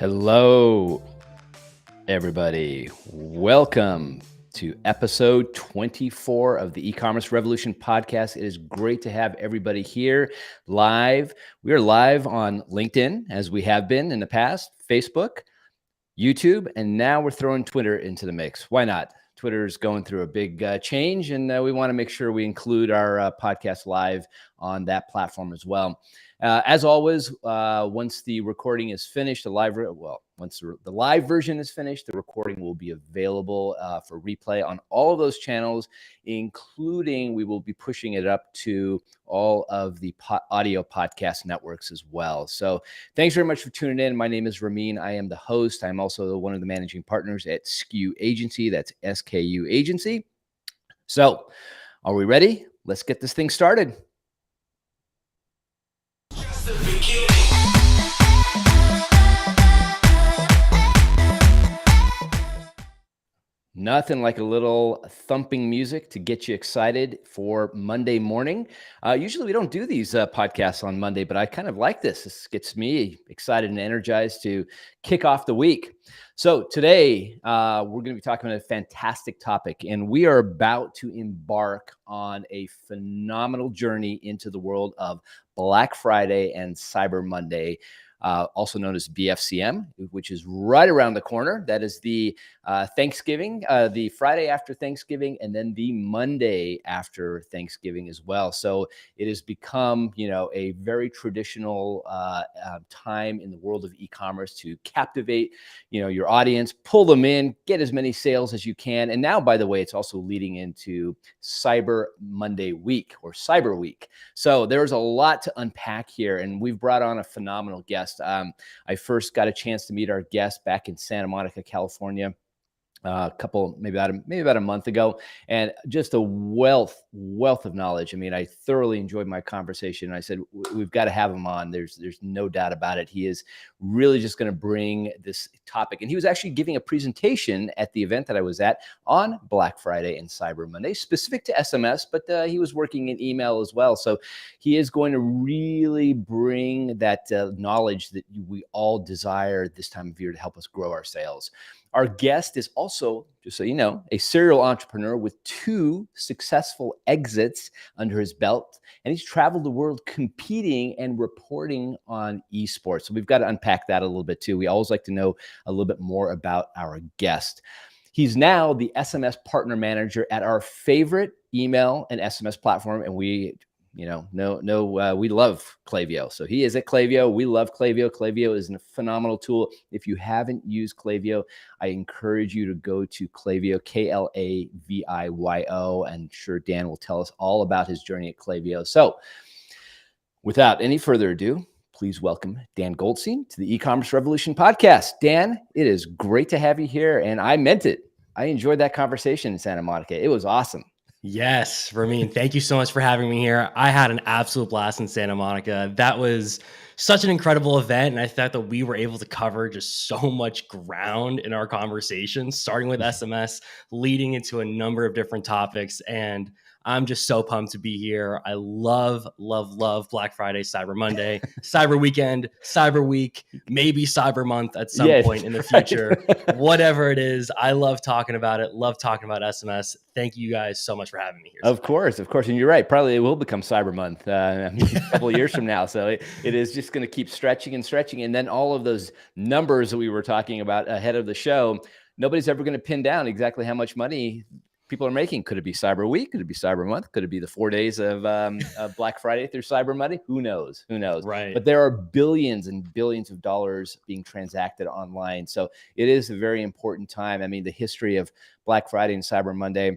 Hello, everybody. Welcome to episode 24 of the E-commerce Revolution podcast. It is great to have everybody here live. We are live on LinkedIn, as we have been in the past, Facebook, YouTube, and now we're throwing Twitter into the mix. Why not? Twitter is going through a big change, and we want to make sure we include our podcast live on that platform as well. As always, once the recording is finished, once the live version is finished, the recording will be available for replay on all of those channels, including we will be pushing it up to all of the audio podcast networks as well. So thanks very much for tuning in. My name is Ramin. I am the host. I'm also one of the managing partners at SKU Agency. That's SKU Agency. So are we ready? Let's get this thing started. Nothing like a little thumping music to get you excited for Monday morning. Usually we don't do these podcasts on Monday, but I kind of like this. This gets me excited and energized to kick off the week. So today we're going to be talking about a fantastic topic, and we are about to embark on a phenomenal journey into the world of Black Friday and Cyber Monday. Also known as BFCM, which is right around the corner. That is the Thanksgiving, the Friday after Thanksgiving, and then the Monday after Thanksgiving as well. So it has become, a very traditional time in the world of e-commerce to captivate, your audience, pull them in, get as many sales as you can. And now, by the way, it's also leading into Cyber Monday week or Cyber Week. So there's a lot to unpack here, and we've brought on a phenomenal guest. I first got a chance to meet our guest back in Santa Monica, California, maybe about a month ago, and just a wealth of knowledge. I mean, I thoroughly enjoyed my conversation. I said, we've got to have him on. There's no doubt about it. He is really just going to bring this topic. And he was actually giving a presentation at the event that I was at on Black Friday and Cyber Monday, specific to SMS, but he was working in email as well. So he is going to really bring that knowledge that we all desire this time of year to help us grow our sales. Our guest is also, just so you know, a serial entrepreneur with 2 successful exits under his belt, and he's traveled the world competing and reporting on esports. So we've got to unpack that a little bit too. We always like to know a little bit more about our guest. He's now the SMS partner manager at our favorite email and SMS platform, and we love Klaviyo. So he is at Klaviyo. We love Klaviyo. Klaviyo is a phenomenal tool. If you haven't used Klaviyo, I encourage you to go to Klaviyo, Klaviyo, and sure, Dan will tell us all about his journey at Klaviyo. So without any further ado, please welcome Dan Goldstein to the E-commerce Revolution podcast. Dan, it is great to have you here, and I meant it. I enjoyed that conversation in Santa Monica. It was awesome. Yes, Ramin, thank you so much for having me here. I had an absolute blast in Santa Monica. That was such an incredible event, and I thought that we were able to cover just so much ground in our conversation, starting with SMS, leading into a number of different topics, and I'm just so pumped to be here. I love Black Friday, Cyber Monday, Cyber Weekend, Cyber Week, maybe Cyber Month at some point in the future. Whatever it is, I love talking about it. Love talking about SMS. Thank you guys so much for having me here. Of course. And you're right. Probably it will become Cyber Month a couple of years from now. So it is just going to keep stretching. And then all of those numbers that we were talking about ahead of the show, nobody's ever going to pin down exactly how much money people are making. Could it be Cyber Week? Could it be Cyber Month? Could it be the 4 days of Black Friday through Cyber Monday? Who knows? Right. But there are billions and billions of dollars being transacted online. So it is a very important time. I mean, the history of Black Friday and Cyber Monday,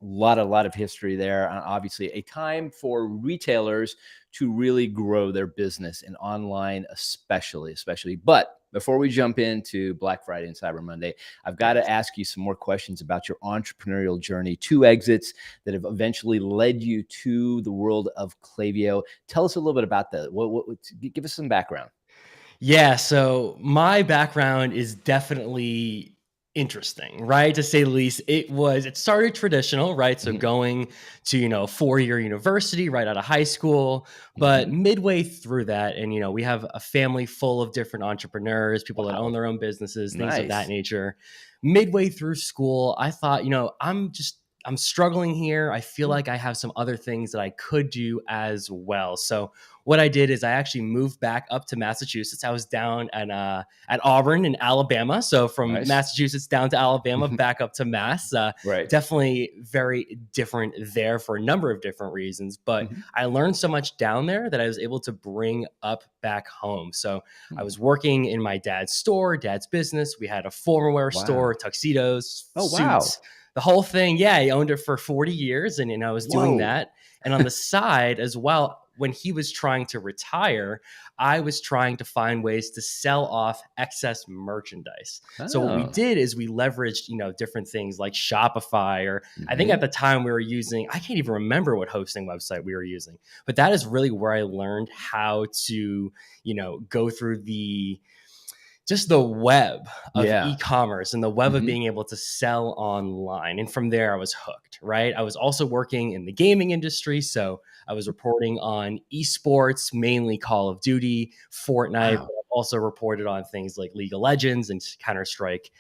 a lot of history there. Obviously, a time for retailers to really grow their business, and online especially. But before we jump into Black Friday and Cyber Monday, I've got to ask you some more questions about your entrepreneurial journey, 2 exits that have eventually led you to the world of Klaviyo. Tell us a little bit about that. Give us some background. Yeah, so my background is definitely interesting, right? To say the least. It started traditional, right? So Hmm. going to, 4-year university right out of high school. But Hmm. midway through that, and, we have a family full of different entrepreneurs, people that own Wow. their own businesses, things of that Nice. nature. Midway through school, I thought, I'm struggling here. I feel Mm. like I have some other things that I could do as well. So what I did is I actually moved back up to Massachusetts. I was down at Auburn in Alabama. So from Nice. Massachusetts down to Alabama, back up to Mass. Right. Definitely very different there for a number of different reasons. But Hmm. I learned so much down there that I was able to bring up back home. So I Hmm. was working in my dad's store, dad's business. We had a formal wear store, Wow. tuxedos, Oh, wow. suits, the whole thing. Yeah, he owned it for 40 years and I was doing Whoa. that. And on the side as well, when he was trying to retire, I was trying to find ways to sell off excess merchandise. So what we Oh. did is we leveraged, different things like Shopify, or I think at Hmm. the time we were using, I can't even remember what hosting website we were using, but that is really where I learned how to, go through just the web of Yeah. e-commerce and the web of Hmm. being able to sell online. And from there, I was hooked, right? I was also working in the gaming industry. So I was reporting on esports, mainly Call of Duty, Fortnite, Wow. but I've also reported on things like League of Legends and Counter-Strike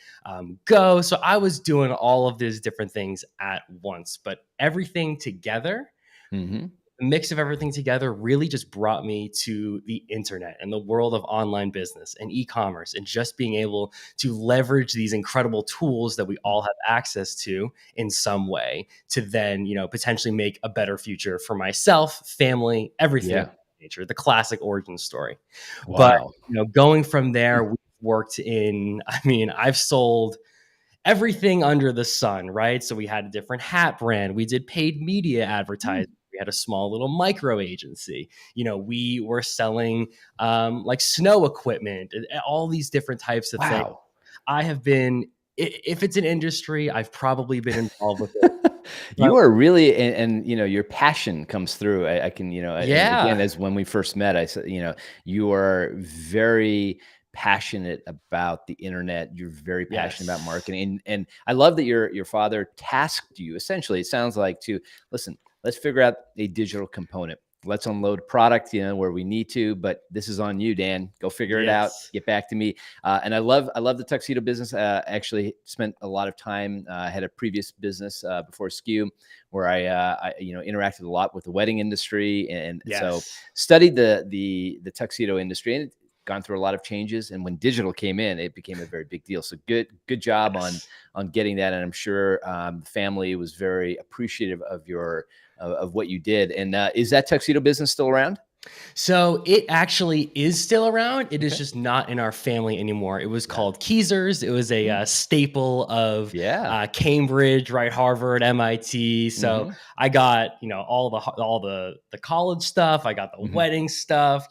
Go. So I was doing all of these different things at once, but everything together, Hmm. the mix of everything together really just brought me to the internet and the world of online business and e-commerce, and just being able to leverage these incredible tools that we all have access to in some way to then, potentially make a better future for myself, family, everything of Yeah. that nature, the classic origin story. But, Wow. going from there, we've worked in, I've sold everything under the sun, right? So we had a different hat brand. We did paid media Mm. advertising. We had a small little micro agency. We were selling like snow equipment, and all these different types of things. Wow. I have been, if it's an industry, I've probably been involved with it. But You are really, and your passion comes through. I can, and again, yeah, as when we first met, I said, you are very passionate about the internet. You're very passionate about yes, marketing, and I love that your father tasked you. Essentially, it sounds like, to listen. Let's figure out a digital component. Let's unload product, where we need to, but this is on you, Dan. Go figure it out. yes, Get back to me. And I love the tuxedo business. Actually, spent a lot of time. I had a previous business before SKU, where I interacted a lot with the wedding industry, and so yes, studied the tuxedo industry, and gone through a lot of changes. And when digital came in, it became a very big deal. So good job yes. on getting that, and I'm sure the family was very appreciative of your of what you did. And is that tuxedo business still around? So it actually is still around. It is Okay. just not in our family anymore. It was Got called Keezers. It was a it. staple of Yeah. Cambridge, right? Harvard, MIT. So Hmm. I got all the college stuff. I got the Hmm. wedding stuff.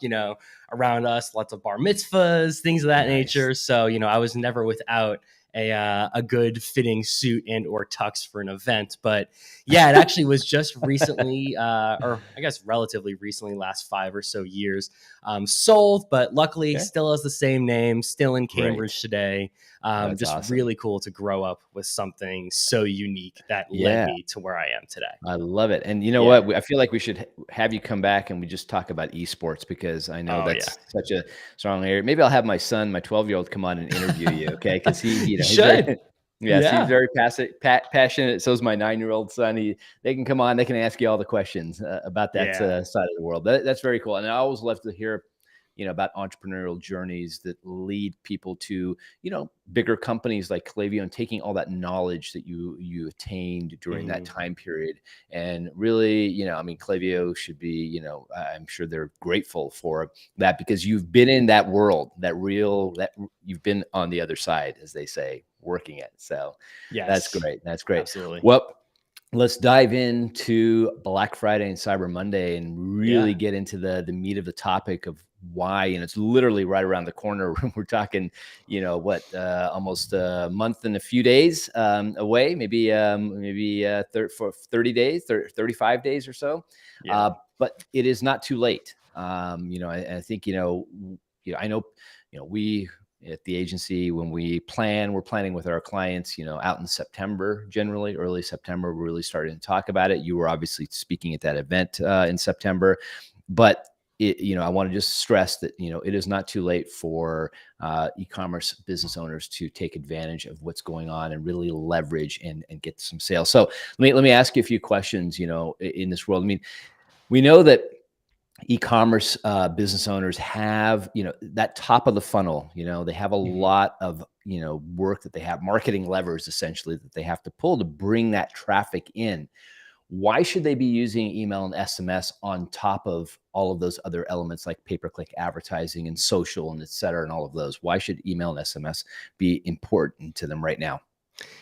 Around us, lots of bar mitzvahs, things of that Nice. nature. So I was never without a good fitting suit and or tux for an event. But yeah, it actually was just recently, or I guess relatively recently, last 5 or so years, sold, but luckily Okay. still has the same name, still in Great. Cambridge today. That's Just awesome. really cool to grow up with something so unique that led Yeah. me to where I am today. I love it. And you know Yeah. what? I feel like we should have you come back and we just talk about esports, because I know Oh, yeah. that's such a strong area. Maybe I'll have my son, my 12-year-old, come on and interview you. Okay. Because You he's very, should. yes, he's Yeah. very passionate. So is my 9-year-old son. They can come on, they can ask you all the questions about that Yeah. side of the world. That's very cool. And I always love to hear, about entrepreneurial journeys that lead people to, bigger companies like Klaviyo, and taking all that knowledge that you attained during that Mhm. time period. And really, Klaviyo should be, I'm sure they're grateful for that, because you've been in that world, that you've been on the other side, as they say, working it. So that's Yes. great. That's great. Absolutely. Well, let's dive into Black Friday and Cyber Monday, and Yeah. really get into the meat of the topic of why. And it's literally right around the corner. We're talking, almost a month and a few days away, maybe for 30 days, 35 days or so. Yeah. But it is not too late. I think, I know, we at the agency, when we're planning with our clients, out in September, generally early September, we're really starting to talk about it. You were obviously speaking at that event in September, but I want to just stress that, it is not too late for e-commerce business owners to take advantage of what's going on and really leverage and get some sales. So let me ask you a few questions, in this world. I mean, we know that e-commerce business owners have, that top of the funnel, they have a lot of, work that they have, marketing levers essentially that they have to pull to bring that traffic in. Why should they be using email and SMS on top of all of those other elements like pay-per-click advertising and social and et cetera, and all of those? Why should email and SMS be important to them right now?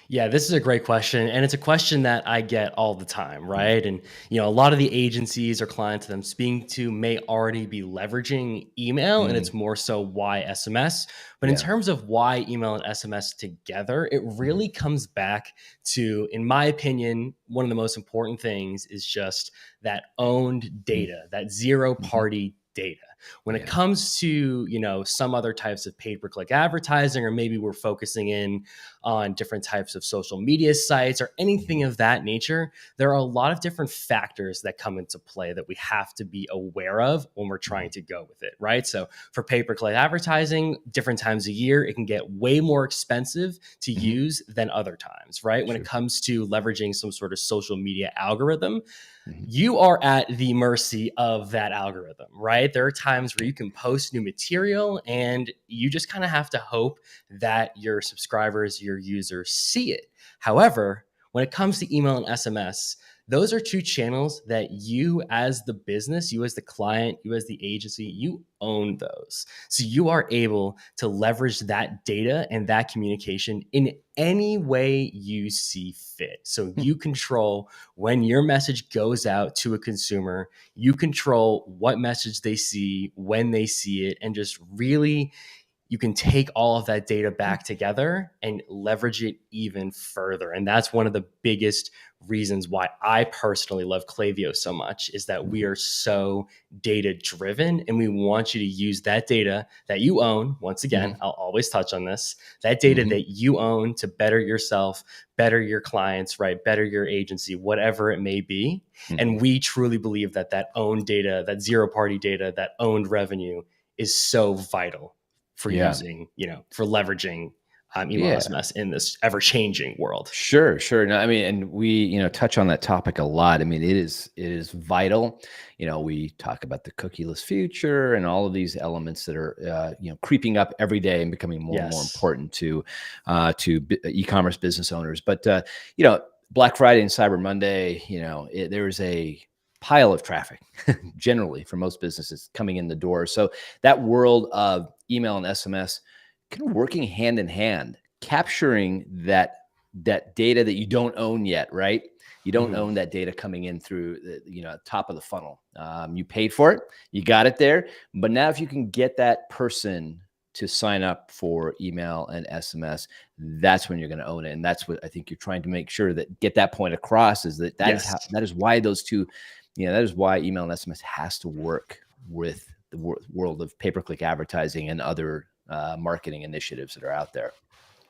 Yeah, this is a great question. And it's a question that I get all the time, right? And, a lot of the agencies or clients that I'm speaking to may already be leveraging email, and Mm, it's more so why SMS. But in yeah. terms of why email and SMS together, it Mhm. really comes back to, in my opinion, one of the most important things is just that owned Mm, data, that zero mhm. party data. When it Yeah. comes to, some other types of pay-per-click advertising, or maybe we're focusing in on different types of social media sites or anything Mhm. of that nature, there are a lot of different factors that come into play that we have to be aware of when we're trying Mhm. to go with it, right? So for pay-per-click advertising, different times a year, it can get way more expensive to Mhm. use than other times, right? When it Sure. comes to leveraging some sort of social media algorithm, Mhm. you are at the mercy of that algorithm, right? There are times where Yeah. you can post new material and you just kind of have to hope that your subscribers, your users see it. However, when it comes to email and SMS, those are two channels that you as the business, you as the client, you as the agency, you own those. So you are able to leverage that data and that communication in any way you see fit. So Hmm. you control when your message goes out to a consumer, you control what message they see, when they see it, and just really you can take all of that data Hmm. back together and leverage it even further. And that's one of the biggest reasons why I personally love Klaviyo so much is that we Mhm. are so data driven and we want you to use that data that you own. Once again, Mhm. I'll always touch on this, that data Mhm. that you own to better yourself, better your clients, right? Better your agency, whatever it may be. Mhm. And we truly believe that that owned data, that zero party data, that owned revenue is so vital for Yeah. using, for leveraging email Yeah. SMS in this ever changing world. Sure, sure. No, I mean, and we, touch on that topic a lot. I mean, it is vital. We talk about the cookieless future and all of these elements that are, creeping up every day and becoming more and more Yes. important to e-commerce business owners. But Black Friday and Cyber Monday, there's a pile of traffic generally for most businesses coming in the door. So that world of email and SMS kind of working hand in hand, capturing that data that you don't own yet, right? You don't Mhm. own that data coming in through the top of the funnel. You paid for it, you got it there, but now if you can get that person to sign up for email and SMS, that's when you're going to own it, and that's what I think you're trying to make sure that get that point across is Yes. that is why those two, that is why email and SMS has to work with the world of pay-per-click advertising and other marketing initiatives that are out there.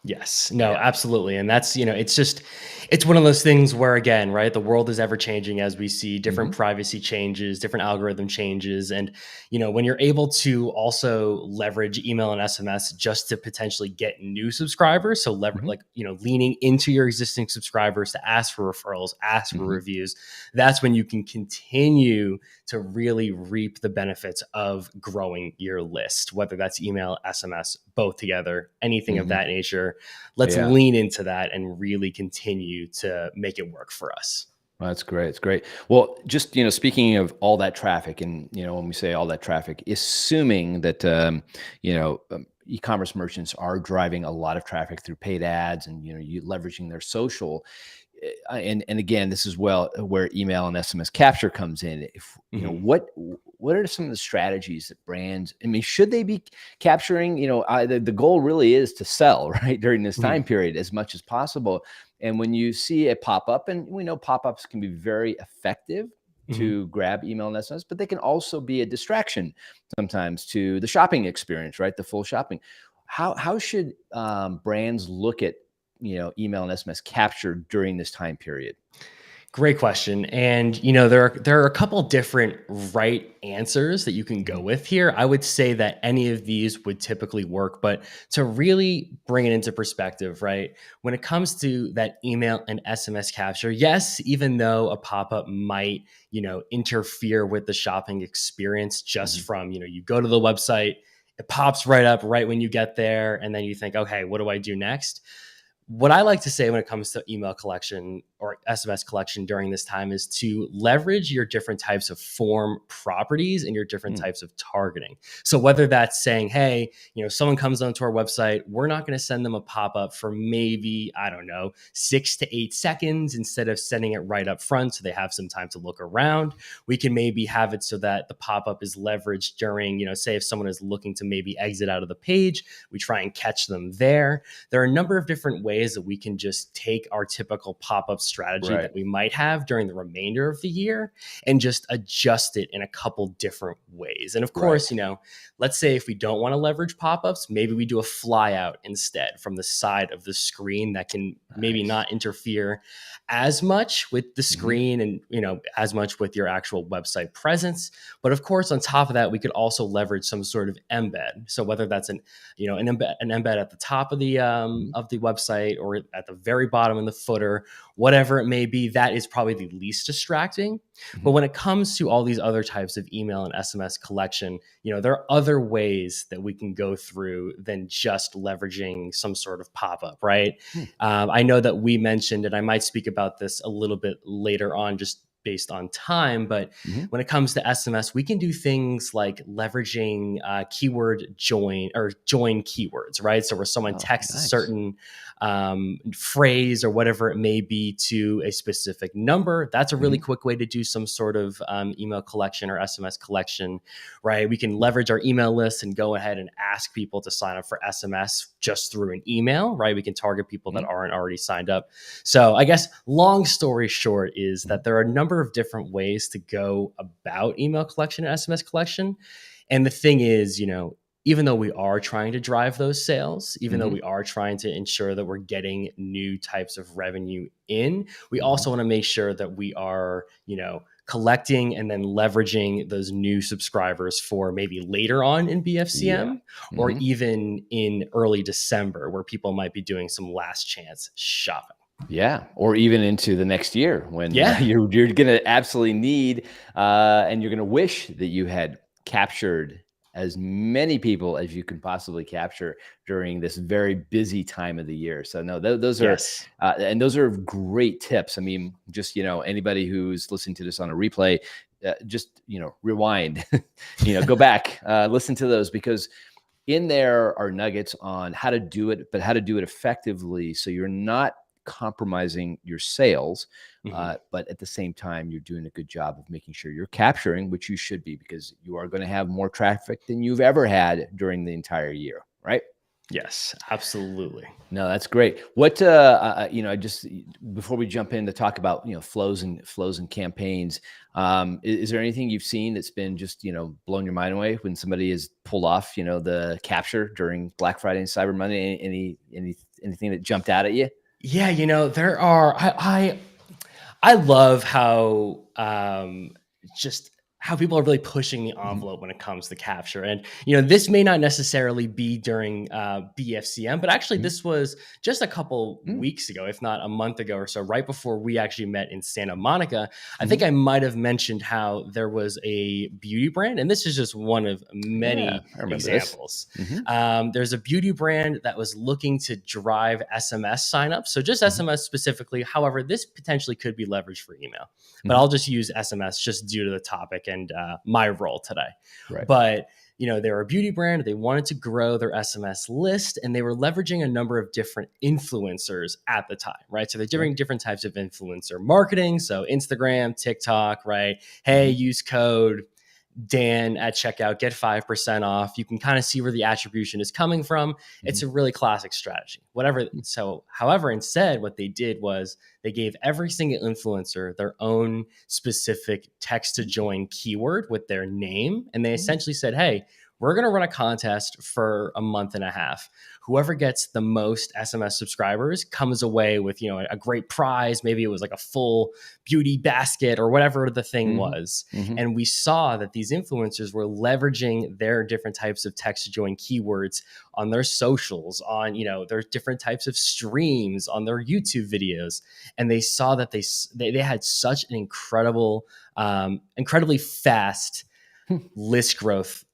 Yes. No, Yeah. absolutely. And that's, it's one of those things where, again, right, the world is ever changing as we see different Mhm. privacy changes, different algorithm changes. And, when you're able to also leverage email and SMS just to potentially get new subscribers, so Mhm. like, leaning into your existing subscribers to ask for referrals, ask for Mhm. reviews, that's when you can continue to really reap the benefits of growing your list, whether that's email, SMS, both together, anything of Mhm. that nature. Let's Yeah. lean into that and really continue to make it work for us. Well, that's great. It's great. Well, just, speaking of all that traffic and, when we say all that traffic, assuming that, e-commerce merchants are driving a lot of traffic through paid ads and, you leveraging their social, and again, this is where email and SMS capture comes in. If Mhm. what are some of the strategies that brands? I mean, should they be capturing? The goal really is to sell right during this Mhm. time period as much as possible. And when you see a pop up, and we know pop ups can be very effective Mhm. to grab email and SMS, but they can also be a distraction sometimes to the shopping experience, right? The full shopping. How should brands look at email and SMS capture during this time period? Great question. And there are a couple different right answers that you can go Mhm. with here. I would say that any of these would typically work, but to really bring it into perspective, right? When it comes to that email and SMS capture, yes, even though a pop-up might, interfere with the shopping experience just Mhm. from, you go to the website, it pops right up right when you get there, and then you think, okay, what do I do next? What I like to say when it comes to email collection or SMS collection during this time is to leverage your different types of form properties and your different Mm. types of targeting. So whether that's saying, hey, someone comes onto our website, we're not going to send them a pop-up for maybe, I don't know, 6 to 8 seconds instead of sending it right up front so they have some time to look around. We can maybe have it so that the pop-up is leveraged during, say if someone is looking to maybe exit out of the page, we try and catch them there. There are a number of different ways that we can just take our typical pop-up strategy Right. that we might have during the remainder of the year and just adjust it in a couple different ways. And of Right. course, let's say if we don't want to leverage pop-ups, maybe we do a flyout instead from the side of the screen that can maybe Nice. not interfere as much with the Mhm. screen and as much with your actual website presence. But of course, on top of that, we could also leverage some sort of embed. So whether that's an embed at the top Mhm. of the website or at the very bottom in the footer, whatever it may be, that is probably the least distracting. But Mhm. when it comes to all these other types of email and SMS collection, there are other ways that we can go through than just leveraging some sort of pop-up, right? Mm. I know that we mentioned, and I might speak about this a little bit later on, just based on time. But Mhm. when it comes to SMS, we can do things like leveraging keyword join or join keywords, right? So where someone Oh, texts a nice. certain phrase or whatever it may be to a specific number, that's a really Mhm. quick way to do some sort of email collection or SMS collection, right? We can leverage our email list and go ahead and ask people to sign up for SMS just through an email, right? We can target people that Mhm. aren't already signed up. So I guess long story short is Mhm. that there are a number of different ways to go about email collection and SMS collection. And the thing is, even though we are trying to drive those sales, even though Mhm. we are trying to ensure that we're getting new types of revenue in, we Mhm. also want to make sure that we are, collecting and then leveraging those new subscribers for maybe later on in Yeah. BFCM or Mhm. even in early December where people might be doing some last chance shopping. Yeah, or even into the next year when Yeah. you're gonna absolutely need, and you're gonna wish that you had captured as many people as you can possibly capture during this very busy time of the year. So no, those are, Yes. and those are great tips. I mean, just anybody who's listening to this on a replay, just rewind, go back, listen to those because in there are nuggets on how to do it, but how to do it effectively so you're not compromising your sales, Mhm. but at the same time, you're doing a good job of making sure you're capturing, which you should be, because you are going to have more traffic than you've ever had during the entire year, right? Yes, absolutely. No, that's great. What I just before we jump in to talk about flows and campaigns, is there anything you've seen that's been just blown your mind away when somebody has pulled off the capture during Black Friday and Cyber Monday? Anything that jumped out at you? Yeah, there are I love how just how people are really pushing the Mhm. envelope when it comes to capture. And this may not necessarily be during BFCM, but actually Mhm. this was just a couple Mm. weeks ago, if not a month ago or so, right before we actually met in Santa Monica. I think Mhm. I might have mentioned how there was a beauty brand, and this is just one of Yeah, many I remember this. examples. Mhm. There's a beauty brand that was looking to drive SMS signups. So just Mhm. SMS specifically. However, this potentially could be leveraged for email, but Mhm. I'll just use SMS just due to the topic and my role today. Right. But they're a beauty brand. They wanted to grow their SMS list, and they were leveraging a number of different influencers at the time, right? So they're Okay. doing different types of influencer marketing. So Instagram, TikTok, right? Hey, Mhm. use code Dan at checkout, get 5% off. You can kind of see where the attribution is coming from. It's Mhm. a really classic strategy. Whatever. Mm. So, however, instead, what they did was they gave every single influencer their own specific text to join keyword with their name. And they Mm. essentially said, hey, we're going to run a contest for a month and a half. Whoever gets the most SMS subscribers comes away with, a great prize. Maybe it was like a full beauty basket or whatever the thing Mm-hmm. was. Mm-hmm. And we saw that these influencers were leveraging their different types of text to join keywords on their socials, on, their different types of streams, on their YouTube videos. And they saw that they had such an incredibly fast list growth,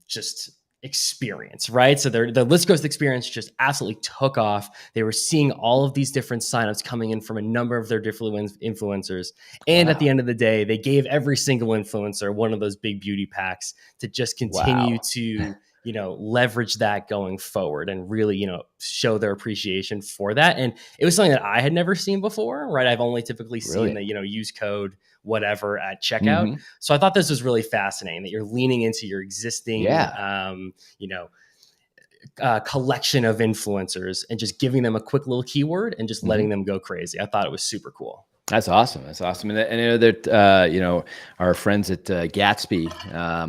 just experience, right? So the list growth experience just absolutely took off. They were seeing all of these different signups coming in from a number of their different influencers. And at Wow. the end of the day, they gave every single influencer one of those big beauty packs to just continue Wow. to leverage that going forward and really, show their appreciation for that. And it was something that I had never seen before, right? I've only typically seen Brilliant. the, use code whatever at checkout. Mm-hmm. So I thought this was really fascinating that you're leaning into your existing, Yeah. collection of influencers and just giving them a quick little keyword and just Mm-hmm. letting them go crazy. I thought it was super cool. That's awesome. That's awesome. And I know that our friends at Gatsby,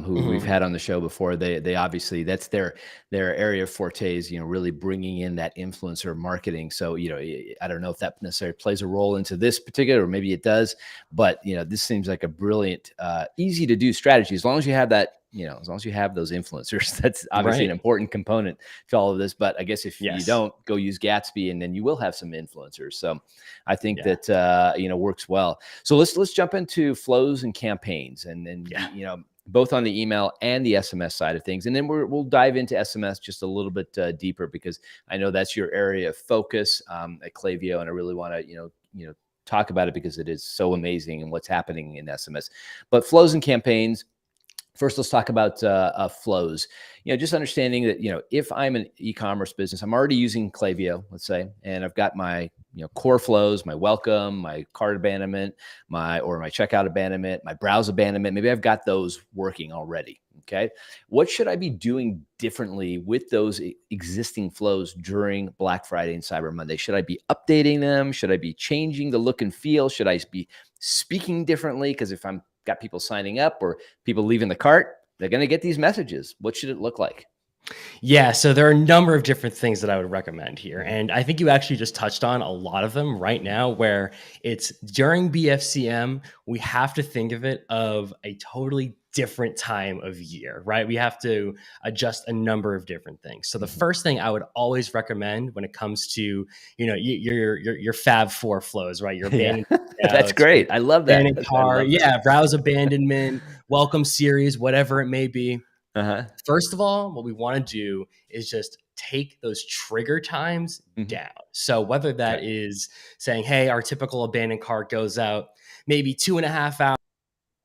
who we've Mm-hmm. had on the show before, they obviously that's their area of forte is really bringing in that influencer marketing. So I don't know if that necessarily plays a role into this particular, or maybe it does, but this seems like a brilliant, easy to do strategy as long as you have that. As long as you have those influencers, that's obviously an Right. important component to all of this. But I guess if you Yes. don't, go use Gatsby, and then you will have some influencers. So I think Yeah. that works well. So let's jump into flows and campaigns, and then Yeah. both on the email and the SMS side of things, and then we'll dive into SMS just a little bit deeper, because I know that's your area of focus at Klaviyo, and I really want to talk about it because it is so amazing and what's happening in SMS. But flows and campaigns. First, let's talk about flows. Just understanding that if I'm an e-commerce business, I'm already using Klaviyo, let's say, and I've got my core flows, my welcome, my cart abandonment, my checkout abandonment, my browse abandonment. Maybe I've got those working already. Okay, what should I be doing differently with those existing flows during Black Friday and Cyber Monday? Should I be updating them? Should I be changing the look and feel? Should I be speaking differently? Because if I'm got people signing up or people leaving the cart, they're going to get these messages. What should it look like? Yeah, so there are a number of different things that I would recommend here. Mm-hmm. And I think you actually just touched on a lot of them right now, where it's during BFCM, we have to think of it of a totally different time of year, right? We have to adjust a number of different things. So the Mm-hmm. first thing I would always recommend when it comes to, your Fab Four flows, right? Your Yeah, abandoned that's outs, great. I love that. abandoned I car, love that. yeah, browse abandonment, welcome series, whatever it may be. Uh-huh. First of all, what we want to do is just take those trigger times Mm-hmm. down. So whether that Okay. is saying, hey, our typical abandoned cart goes out maybe 2.5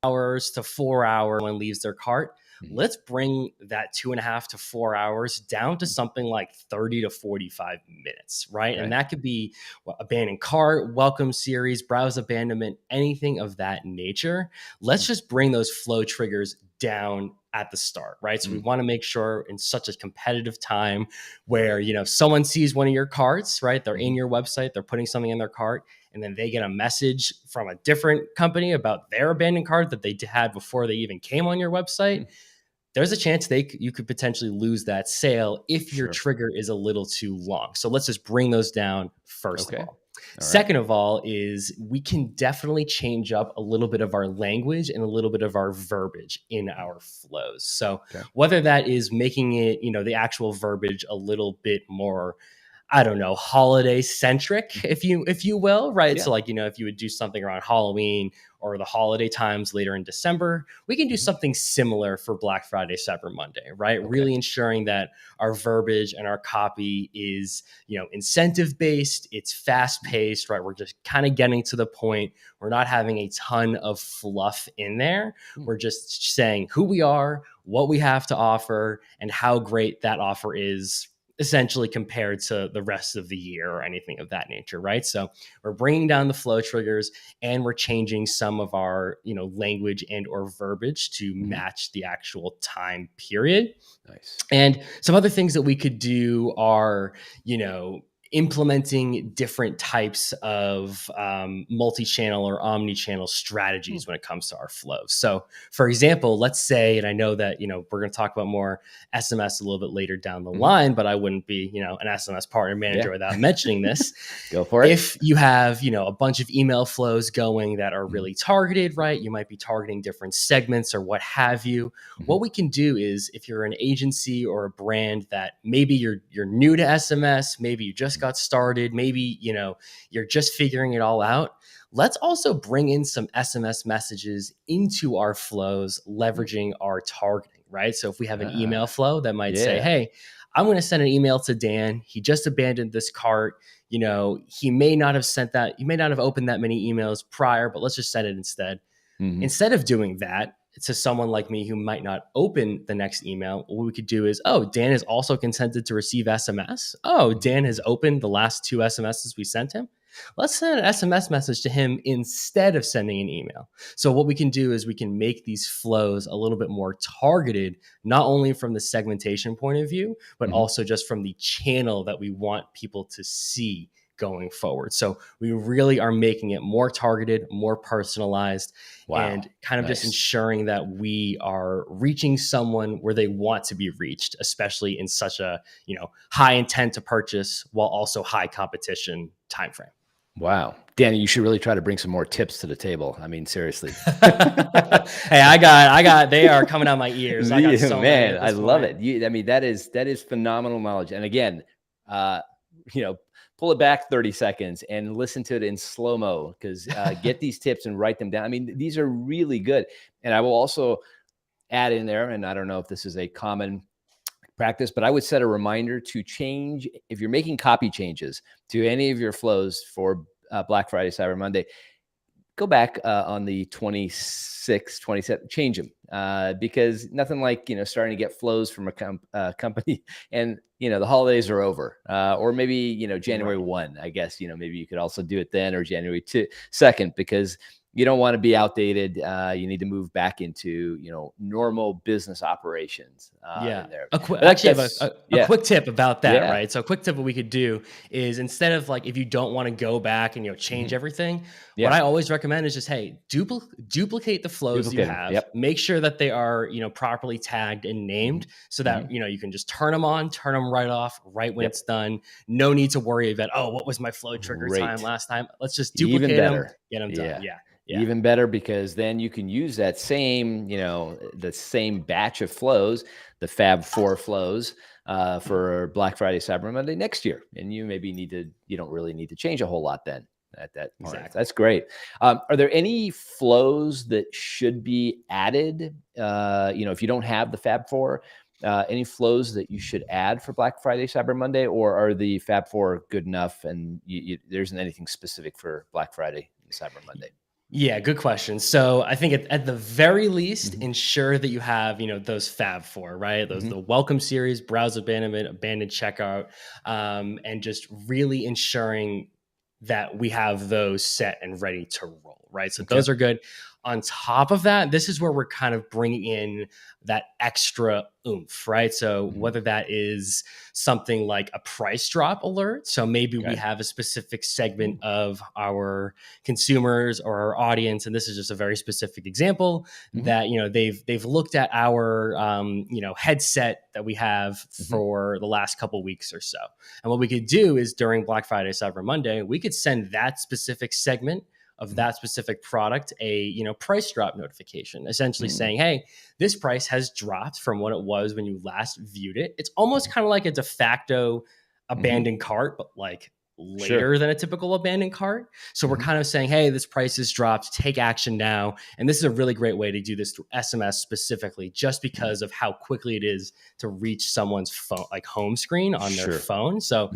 hours to 4 hours when leaves their cart. Mm-hmm. Let's bring that 2.5 to 4 hours down to something like 30 to 45 minutes, right? Okay. And that could be abandoned cart, welcome series, browse abandonment, anything of that nature. Let's just bring those flow triggers down at the start, right? So we want to make sure in such a competitive time where, someone sees one of your carts, right? They're in your website, they're putting something in their cart, and then they get a message from a different company about their abandoned cart that they had before they even came on your website. There's a chance you could potentially lose that sale if your Sure. trigger is a little too long. So let's just bring those down first Okay. of all. All right. Second of all is we can definitely change up a little bit of our language and a little bit of our verbiage in our flows. So Okay. whether that is making it, the actual verbiage a little bit more, I don't know, holiday centric, if you will, right? Yeah. So like, if you would do something around Halloween or the holiday times later in December, we can do something similar for Black Friday, Cyber Monday, right? Okay. Really ensuring that our verbiage and our copy is, incentive based, it's fast paced, right? We're just kind of getting to the point. We're not having a ton of fluff in there. We're just saying who we are, what we have to offer, and how great that offer is essentially compared to the rest of the year or anything of that nature, right? So we're bringing down the flow triggers and we're changing some of our, language and or verbiage to match the actual time period. Nice. And some other things that we could do are, implementing different types of multi-channel or omni-channel strategies when it comes to our flows. So for example, let's say, and I know that, we're going to talk about more SMS a little bit later down the line, but I wouldn't be, an SMS partner manager without mentioning this. Go for it. If you have, a bunch of email flows going that are really targeted, right? You might be targeting different segments or what have you. What we can do is, if you're an agency or a brand that maybe you're new to SMS, maybe you just got started, maybe, you're just figuring it all out. Let's also bring in some SMS messages into our flows, leveraging our targeting, right? So if we have an email flow that might say, hey, I'm going to send an email to Dan. He just abandoned this cart. He may not have sent that. You may not have opened that many emails prior, but let's just send it instead. Instead of doing that, to someone like me who might not open the next email, what we could do is, oh, Dan has also consented to receive SMS. Oh, Dan has opened the last 2 SMSs we sent him. Let's send an SMS message to him instead of sending an email. So what we can do is we can make these flows a little bit more targeted, not only from the segmentation point of view, but also just from the channel that we want people to see going forward. So we really are making it more targeted, more personalized, and kind of just ensuring that we are reaching someone where they want to be reached, especially in such a, high intent to purchase while also high competition timeframe. Wow. Danny, you should really try to bring some more tips to the table. I mean, seriously. Hey, I got, they are coming out my ears. I got so many I love it. That is phenomenal knowledge. And again, pull it back 30 seconds and listen to it in slow-mo, because get these tips and write them down. I mean, these are really good. And I will also add in there, and I don't know if this is a common practice, but I would set a reminder to change, if you're making copy changes to any of your flows for Black Friday, Cyber Monday, go back on the 26th, 27th, change them, because nothing like, starting to get flows from a company and, the holidays are over, or maybe, January 1, I guess, maybe you could also do it then, or January 2nd, because you don't want to be outdated. You need to move back into, normal business operations. A quick tip about that, right? So a quick tip what we could do is, instead of if you don't want to go back and, change everything, what I always recommend is just, hey, duplicate the flows you have. Make sure that they are, properly tagged and named, so that, you can just turn them on, turn them right off, right when it's done. No need to worry about, oh, what was my flow trigger time last time? Let's just duplicate them, get them done. Even better, because then you can use that same, the same batch of flows, the Fab 4 flows, for Black Friday, Cyber Monday next year. And you don't really need to change a whole lot then at that point. Exactly. That's great. Are there any flows that should be added? If you don't have the Fab 4, any flows that you should add for Black Friday, Cyber Monday, or are the Fab 4 good enough and there isn't anything specific for Black Friday and Cyber Monday? Yeah, good question. So I think at the very least, ensure that you have, those Fab 4, right? Those the welcome series, browse abandonment, abandoned checkout, and just really ensuring that we have those set and ready to roll, right? So those are good. On top of that, this is where we're kind of bringing in that extra oomph, right? So whether that is something like a price drop alert, so maybe we have a specific segment of our consumers or our audience, and this is just a very specific example, that they've looked at our headset that we have for the last couple weeks or so, and what we could do is, during Black Friday, Cyber Monday, we could send that specific segment of that specific product a price drop notification, essentially saying, hey, this price has dropped from what it was when you last viewed it. It's almost kind of like a de facto abandoned cart, but later than a typical abandoned cart. So we're kind of saying, hey, this price has dropped, take action now. And this is a really great way to do this through SMS specifically, just because of how quickly it is to reach someone's phone, home screen on their phone. So,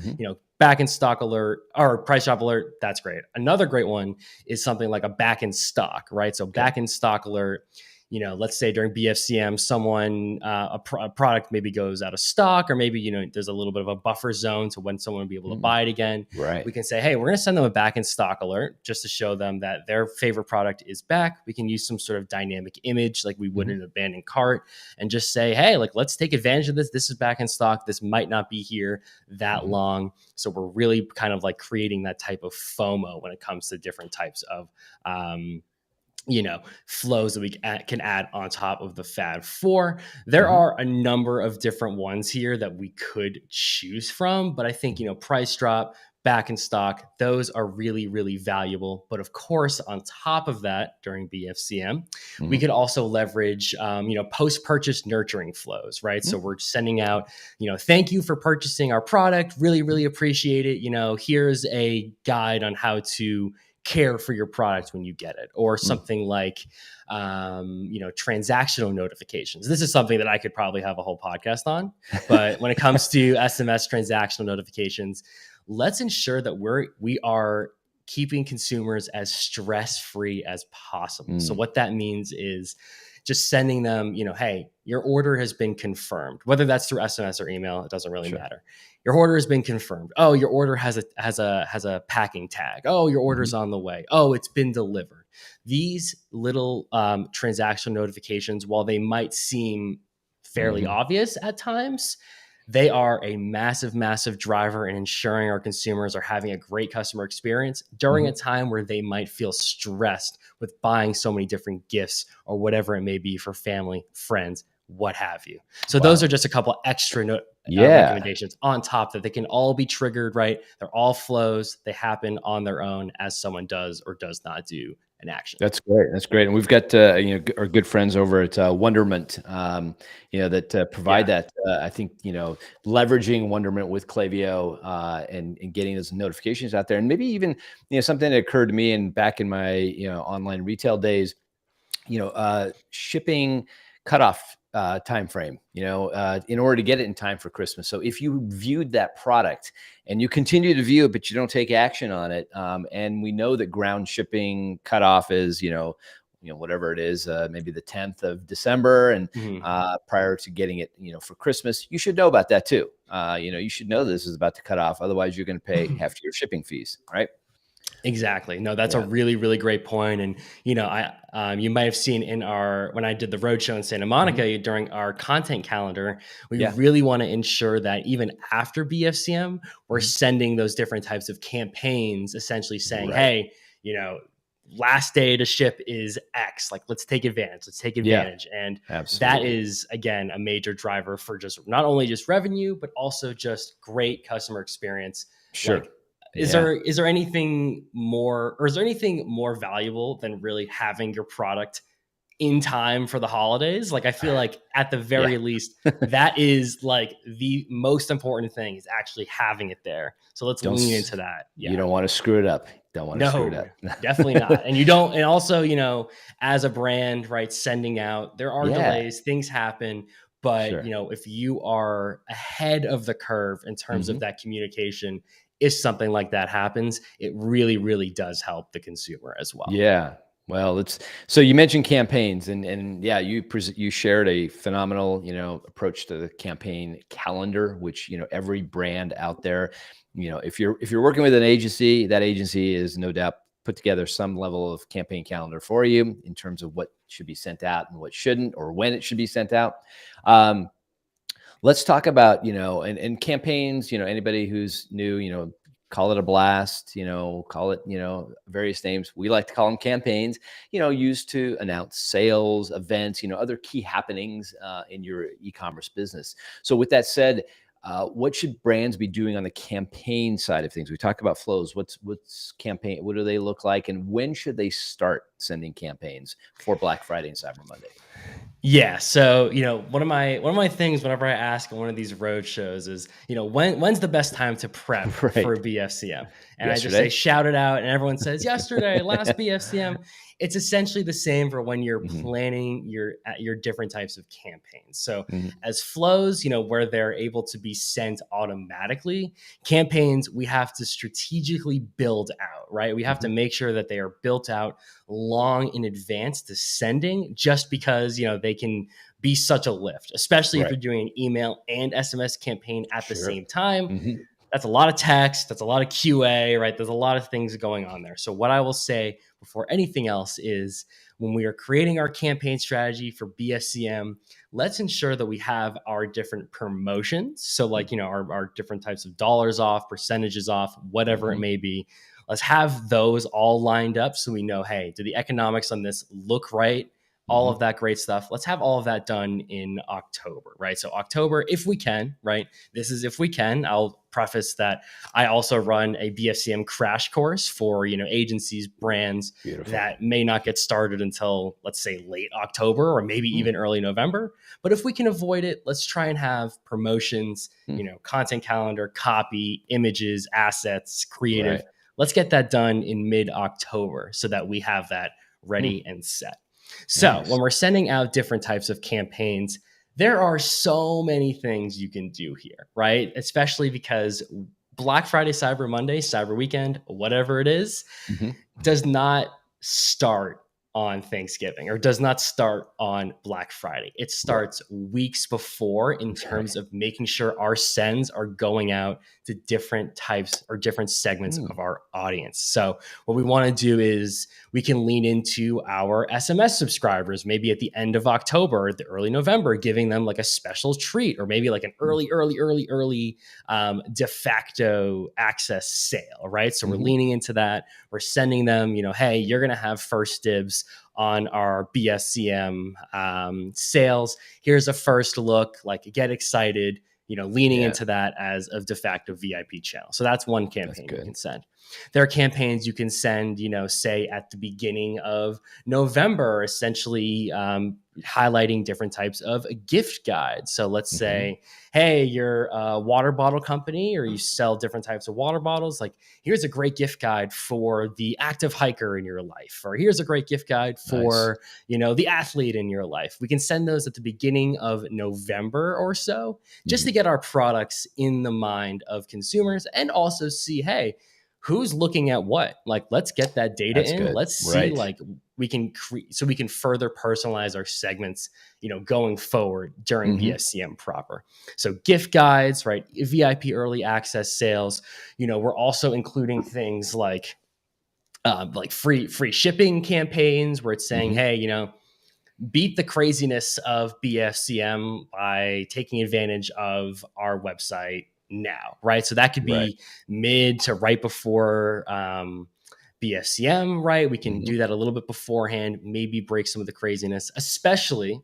back in stock alert or price drop alert, that's great. Another great one is something like a back in stock, right? So back in stock alert, let's say during BFCM, someone, a product maybe goes out of stock, or maybe, there's a little bit of a buffer zone to when someone will be able to buy it again. Right. We can say, hey, we're going to send them a back in stock alert just to show them that their favorite product is back. We can use some sort of dynamic image like we would in an abandoned cart, and just say, hey, like, let's take advantage of this. This is back in stock. This might not be here that long. So we're really kind of like creating that type of FOMO when it comes to different types of, flows that we can add on top of the Fab 4. There are a number of different ones here that we could choose from, but I think, price drop, back in stock, those are really, really valuable. But of course, on top of that, during BFCM, we could also leverage, post-purchase nurturing flows, right? So we're sending out, thank you for purchasing our product. Really, really appreciate it. Here's a guide on how to care for your product when you get it, or something like, transactional notifications. This is something that I could probably have a whole podcast on, but when it comes to SMS transactional notifications, let's ensure that we are keeping consumers as stress-free as possible. So what that means is just sending them, hey, your order has been confirmed, whether that's through SMS or email, it doesn't really matter. Your order has been confirmed. Oh, your order has a packing tag. Oh, your order's on the way. Oh, it's been delivered. These little transactional notifications, while they might seem fairly obvious at times, they are a massive, massive driver in ensuring our consumers are having a great customer experience during a time where they might feel stressed with buying so many different gifts or whatever it may be for family, friends, what have you. So those are just a couple extra recommendations on top that they can all be triggered, right? They're all flows. They happen on their own as someone does or does not do an action. That's great. That's great. And we've got, our good friends over at Wonderment, that provide that. I think, leveraging Wonderment with Klaviyo and getting those notifications out there. And maybe even, something that occurred to me back in my, online retail days, shipping cutoff time frame, in order to get it in time for Christmas. So if you viewed that product and you continue to view it, but you don't take action on it, and we know that ground shipping cutoff is, whatever it is, maybe the 10th of December, and prior to getting it, for Christmas, you should know about that too. You should know this is about to cut off. Otherwise, you're going to pay hefty your shipping fees, right? Exactly. No, that's a really, really great point. And, you might have seen when I did the roadshow in Santa Monica during our content calendar, we really want to ensure that even after BFCM, we're sending those different types of campaigns, essentially saying, hey, last day to ship is X. Like, let's take advantage. Let's take advantage. And that is, again, a major driver for just not only just revenue, but also just great customer experience. Sure. Like, is there anything more, or is there anything more valuable than really having your product in time for the holidays? Like, I feel like at the very least, that is like the most important thing, is actually having it there. So let's lean into that. You don't want to screw it up. Don't want to screw it up. Definitely not. And you don't, and also, as a brand, right, sending out, there are delays, things happen. But, if you are ahead of the curve in terms of that communication, if something like that happens, it really, really does help the consumer as well. Yeah. Well, so you mentioned campaigns, and you shared a phenomenal, approach to the campaign calendar, which, every brand out there, if you're working with an agency, that agency is no doubt put together some level of campaign calendar for you in terms of what should be sent out and what shouldn't, or when it should be sent out. Let's talk about, and campaigns, anybody who's new, call it a blast, call it, various names. We like to call them campaigns, used to announce sales, events, other key happenings in your e-commerce business. So with that said, what should brands be doing on the campaign side of things? We talked about flows. What's campaign? What do they look like? And when should they start sending campaigns for Black Friday and Cyber Monday? Yeah. So, one of my things whenever I ask on one of these road shows is, when's the best time to prep for BFCM? And I just say, shout it out. And everyone says yesterday, last BFCM. It's essentially the same for when you're planning your different types of campaigns. So as flows, where they're able to be sent automatically, campaigns, we have to strategically build out. out, right? We have to make sure that they are built out long in advance to sending, just because, they can be such a lift, especially if Right. you're doing an email and SMS campaign at the Sure. same time. Hmm. That's a lot of text. That's a lot of QA, right? There's a lot of things going on there. So what I will say before anything else is, when we are creating our campaign strategy for BFCM, let's ensure that we have our different promotions. So like, our different types of dollars off, percentages off, whatever it may be. Let's have those all lined up so we know, hey, do the economics on this look right? All of that great stuff. Let's have all of that done in October, right? So October, if we can, right? This is if we can. I'll preface that I also run a BFCM crash course for, agencies, brands Beautiful. that may not get started until, let's say, late October or maybe even early November. But if we can avoid it, let's try and have promotions, content calendar, copy, images, assets, creative. Right. Let's get that done in mid-October so that we have that ready and set. So when we're sending out different types of campaigns, there are so many things you can do here, right? Especially because Black Friday, Cyber Monday, Cyber Weekend, whatever it is, does not start on Thanksgiving or does not start on Black Friday. It starts weeks before in terms of making sure our sends are going out to different types or different segments of our audience. So what we want to do is we can lean into our SMS subscribers, maybe at the end of October, the early November, giving them like a special treat, or maybe like an early de facto access sale, right? So we're leaning into that. We're sending them, hey, you're going to have first dibs on our BFCM sales. Here's a first look, like get excited, leaning into that as a de facto VIP channel. So that's one campaign you can send. There are campaigns you can send, say at the beginning of November, essentially highlighting different types of gift guides. So let's say, hey, you're a water bottle company or you sell different types of water bottles. Like, here's a great gift guide for the active hiker in your life, or here's a great gift guide for, the athlete in your life. We can send those at the beginning of November or so, just to get our products in the mind of consumers and also see, hey, who's looking at what? Like, let's get that data in. Good. Let's see, like we can so we can further personalize our segments, going forward during BFCM proper. So gift guides, right? VIP early access sales. We're also including things like free shipping campaigns where it's saying, hey, beat the craziness of BFCM by taking advantage of our website now, right? So that could be mid to right before BFCM, right? We can do that a little bit beforehand, maybe break some of the craziness, especially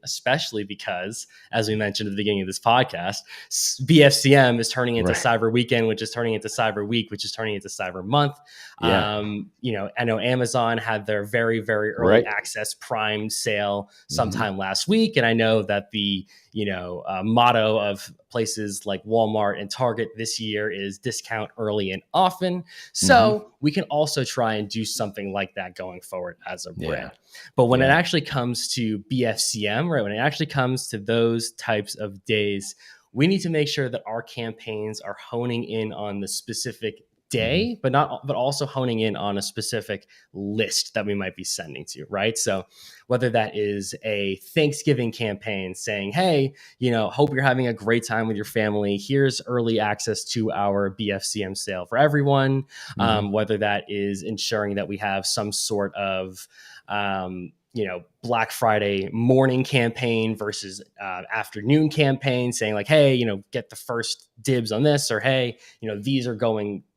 because, as we mentioned at the beginning of this podcast, BFCM is turning into Cyber Weekend, which is turning into Cyber Week, which is turning into Cyber Month. I know Amazon had their very, very early access Prime sale sometime last week. And I know that the, motto of places like Walmart and Target this year is discount early and often. So we can also try and do something like that going forward as a brand. But when it actually comes to BFCM, right, when it actually comes to those types of days, we need to make sure that our campaigns are honing in on the specific day, but also honing in on a specific list that we might be sending to, right? So whether that is a Thanksgiving campaign saying, hey, hope you're having a great time with your family. Here's early access to our BFCM sale for everyone. Whether that is ensuring that we have some sort of Black Friday morning campaign versus afternoon campaign saying like, hey, get the first dibs on this, or hey,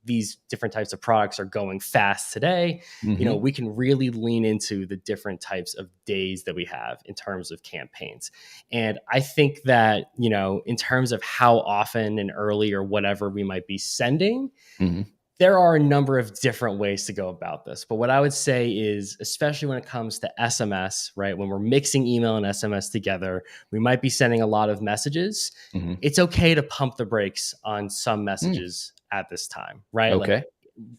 these different types of products are going fast today. We can really lean into the different types of days that we have in terms of campaigns. And I think that, in terms of how often and early or whatever we might be sending, there are a number of different ways to go about this. But what I would say is, especially when it comes to SMS, right? When we're mixing email and SMS together, we might be sending a lot of messages. It's okay to pump the brakes on some messages at this time, right? Okay. Like,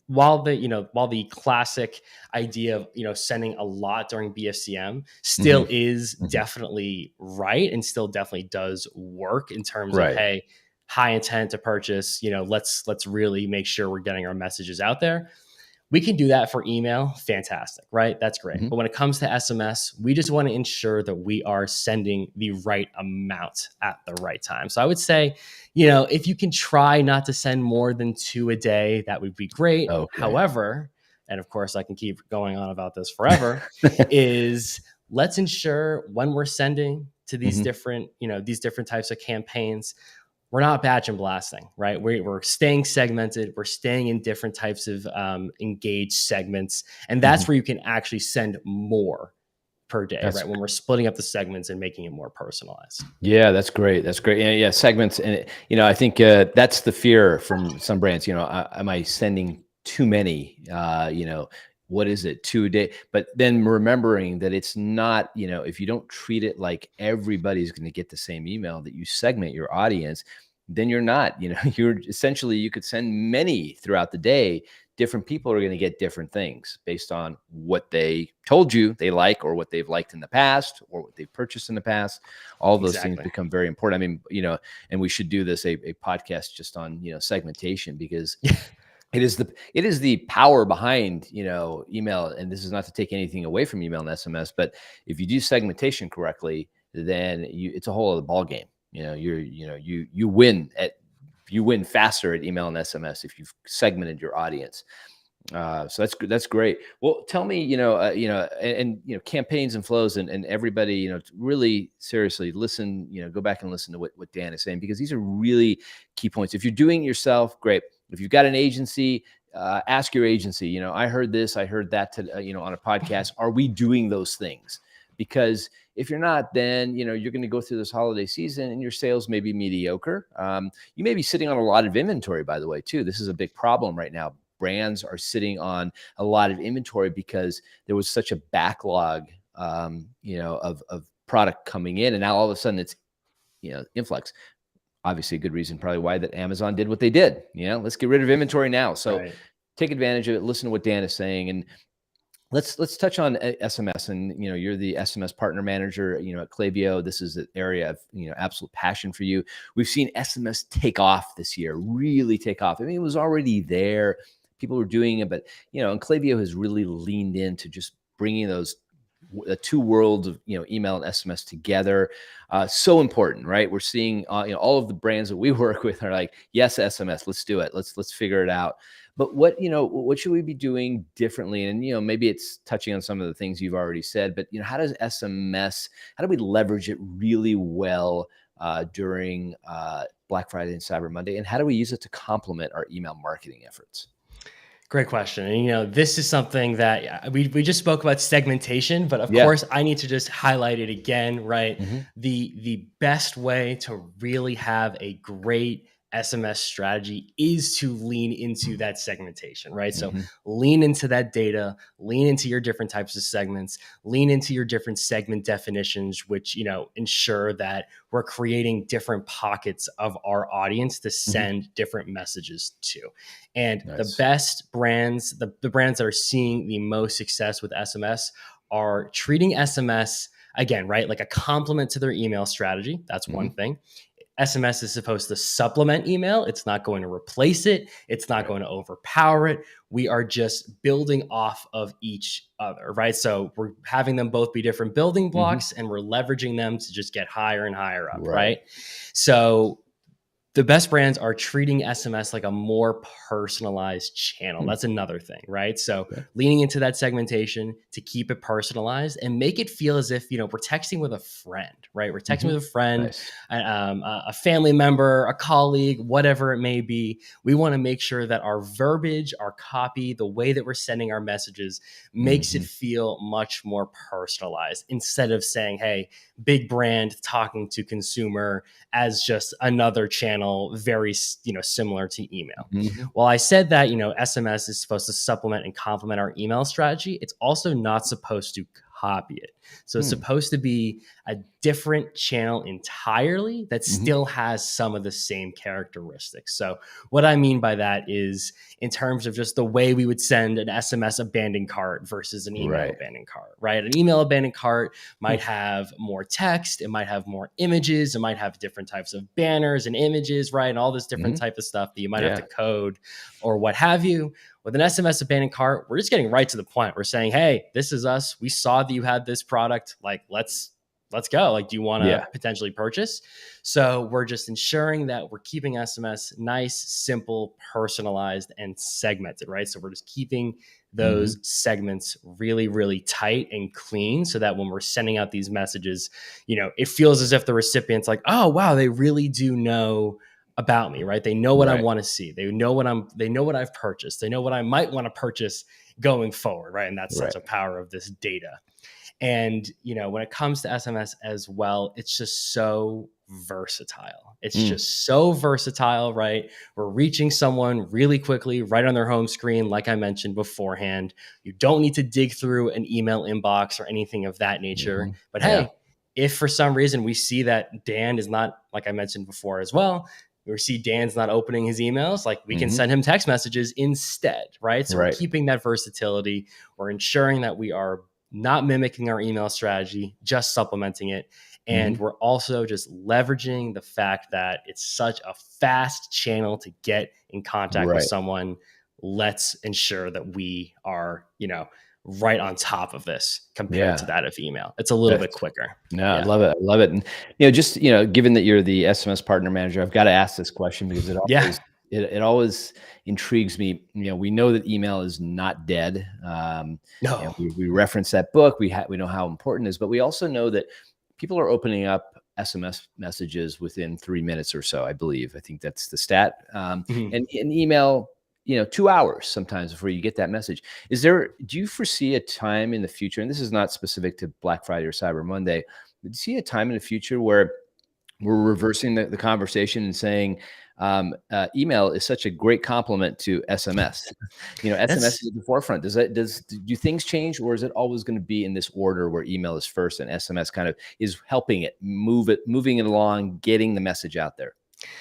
while the classic idea of, sending a lot during BFCM still is definitely right and still definitely does work in terms of, hey, high intent to purchase, let's really make sure we're getting our messages out there. We can do that for email. Fantastic, right? That's great. Mm-hmm. But when it comes to SMS, we just want to ensure that we are sending the right amount at the right time. So I would say, if you can try not to send more than 2 a day, that would be great. Okay. However, and of course I can keep going on about this forever, is let's ensure when we're sending to these Mm-hmm. different, these different types of campaigns, we're not batch and blasting, right? We're staying segmented. We're staying in different types of engaged segments. And that's Mm-hmm. where you can actually send more per day, That's right? When we're splitting up the segments and making it more personalized. Yeah, that's great. That's great. Yeah, segments, and I think that's the fear from some brands. Am I sending too many? What is it, 2 a day? But then remembering that it's not. If you don't treat it like everybody's going to get the same email, that you segment your audience, then you're not. You're essentially, you could send many throughout the day. Different people are going to get different things based on what they told you they like, or what they've liked in the past, or what they've purchased in the past. All those things Exactly. become very important. I mean, and we should do this a podcast just on segmentation, because it is the power behind email. And this is not to take anything away from email and SMS, but if you do segmentation correctly, then it's a whole other ball game. You win faster at email and SMS if you've segmented your audience. So that's good. That's great. Well, tell me, and campaigns and flows, and everybody, really seriously listen, go back and listen to what Dan is saying, because these are really key points. If you're doing it yourself, great. If you've got an agency, ask your agency, I heard this, I heard that, on a podcast. Are we doing those things? Because if you're not, then, you're going to go through this holiday season and your sales may be mediocre. You may be sitting on a lot of inventory, by the way, too. This is a big problem right now. Brands are sitting on a lot of inventory because there was such a backlog, of product coming in, and now all of a sudden it's, influx. Obviously, a good reason probably why that Amazon did what they did. Let's get rid of inventory now. So Right. take advantage of it. Listen to what Dan is saying, and let's touch on SMS. And you're the SMS partner manager, at Klaviyo. This is an area of absolute passion for you. We've seen SMS take off this year, really take off. I mean, it was already there. People were doing it, but and Klaviyo has really leaned into just bringing those two worlds of email and SMS together. So important, right? We're seeing all of the brands that we work with are like, yes, SMS, let's do it. Let's figure it out. But what should we be doing differently? And maybe it's touching on some of the things you've already said, but how does SMS, how do we leverage it really well during Black Friday and Cyber Monday? And how do we use it to complement our email marketing efforts? Great question. And this is something that we just spoke about segmentation, but of Yeah. course I need to just highlight it again, right? Mm-hmm. The best way to really have a great SMS strategy is to lean into that segmentation, right? Mm-hmm. So lean into that data, lean into your different types of segments, lean into your different segment definitions, which, ensure that we're creating different pockets of our audience to send different messages to. And the best brands, the brands that are seeing the most success with SMS are treating SMS, again, right, like a complement to their email strategy. That's one thing. SMS is supposed to supplement email. It's not going to replace it. It's not going to overpower it. We are just building off of each other, right? So we're having them both be different building blocks, and we're leveraging them to just get higher and higher up, right? So the best brands are treating SMS like a more personalized channel. That's another thing, right? So leaning into that segmentation to keep it personalized and make it feel as if, we're texting with a friend, right? We're texting with a friend, a family member, a colleague, whatever it may be. We want to make sure that our verbiage, our copy, the way that we're sending our messages makes it feel much more personalized, instead of saying, hey, big brand talking to consumer as just another channel, very similar to email. Well, I said that SMS is supposed to supplement and complement our email strategy. It's also not supposed to copy it. So it's supposed to be a different channel entirely that still has some of the same characteristics. So what I mean by that is, in terms of just the way we would send an SMS abandoned cart versus an email abandoned cart, right? An email abandoned cart might have more text, it might have more images, it might have different types of banners and images, right? And all this different type of stuff that you might have to code or what have you. With an SMS abandoned cart, we're just getting right to the point. We're saying, hey, this is us. We saw that you had this product. Like, let's go. Like, do you want to potentially purchase? So we're just ensuring that we're keeping SMS nice, simple, personalized, and segmented, right? So we're just keeping those segments really, really tight and clean so that when we're sending out these messages, it feels as if the recipient's like, oh, wow, they really do know about me, right? They know what I want to see. They know what I've purchased. They know what I might want to purchase going forward, right? And that's such a power of this data. And, when it comes to SMS as well, it's just so versatile. It's just so versatile, right? We're reaching someone really quickly right on their home screen, like I mentioned beforehand. You don't need to dig through an email inbox or anything of that nature. But hey, if for some reason we see that Dan is not, like I mentioned before as well, we see Dan's not opening his emails, like we can send him text messages instead, right? So we're keeping that versatility. We're ensuring that we are not mimicking our email strategy, just supplementing it. And we're also just leveraging the fact that it's such a fast channel to get in contact with someone. Let's ensure that we are, right on top of this compared to that of email. It's a little bit quicker. No, I love it. I love it. And, just, given that you're the SMS partner manager, I've got to ask this question because it always intrigues me. We know that email is not dead. No, we reference that book. We know how important it is, but we also know that people are opening up SMS messages within 3 minutes or so. I believe. I think that's the stat. And email, 2 hours sometimes before you get that message. Do you foresee a time in the future, and this is not specific to Black Friday or Cyber Monday, but do you see a time in the future where we're reversing the conversation and saying email is such a great complement to SMS? SMS is at the forefront. Do things change, or is it always going to be in this order where email is first and SMS kind of is helping it, moving it along, getting the message out there?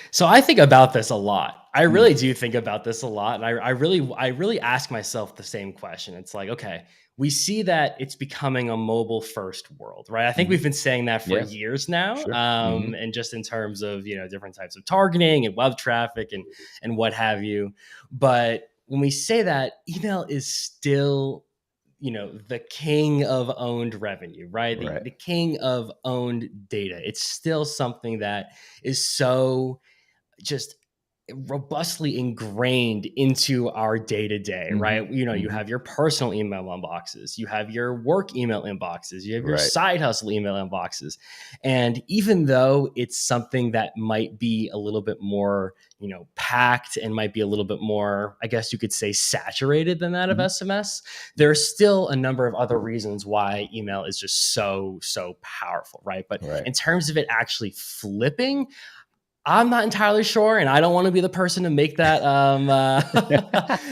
So I think about this a lot. I really do think about this a lot. And I really ask myself the same question. It's like, okay, we see that it's becoming a mobile first world, right? I think we've been saying that for years now. Sure. And just in terms of, different types of targeting and web traffic and what have you. But when we say that, email is still the king of owned revenue, right? The king of owned data. It's still something that is so just robustly ingrained into our day-to-day, right? You have your personal email inboxes, you have your work email inboxes, you have your side hustle email inboxes. And even though it's something that might be a little bit more, packed and might be a little bit more, I guess you could say, saturated than that of SMS, there's still a number of other reasons why email is just so powerful, right? But in terms of it actually flipping, I'm not entirely sure, and I don't want to be the person to make that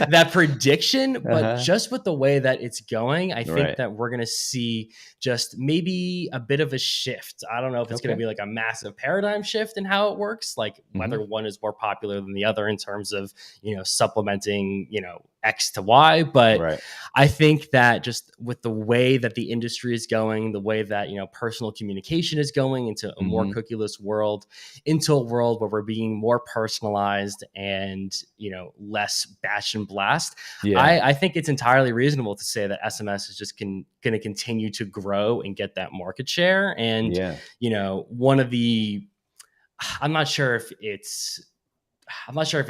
that prediction. But just with the way that it's going, I think that we're going to see just maybe a bit of a shift. I don't know if it's going to be like a massive paradigm shift in how it works, like whether one is more popular than the other in terms of supplementing X to Y. But I think that just with the way that the industry is going, the way that personal communication is going into a more cookieless world, into a world where we're being more personalized and less batch and blast, I think it's entirely reasonable to say that SMS is just going to continue to grow and get that market share. And one of the, I'm not sure if it's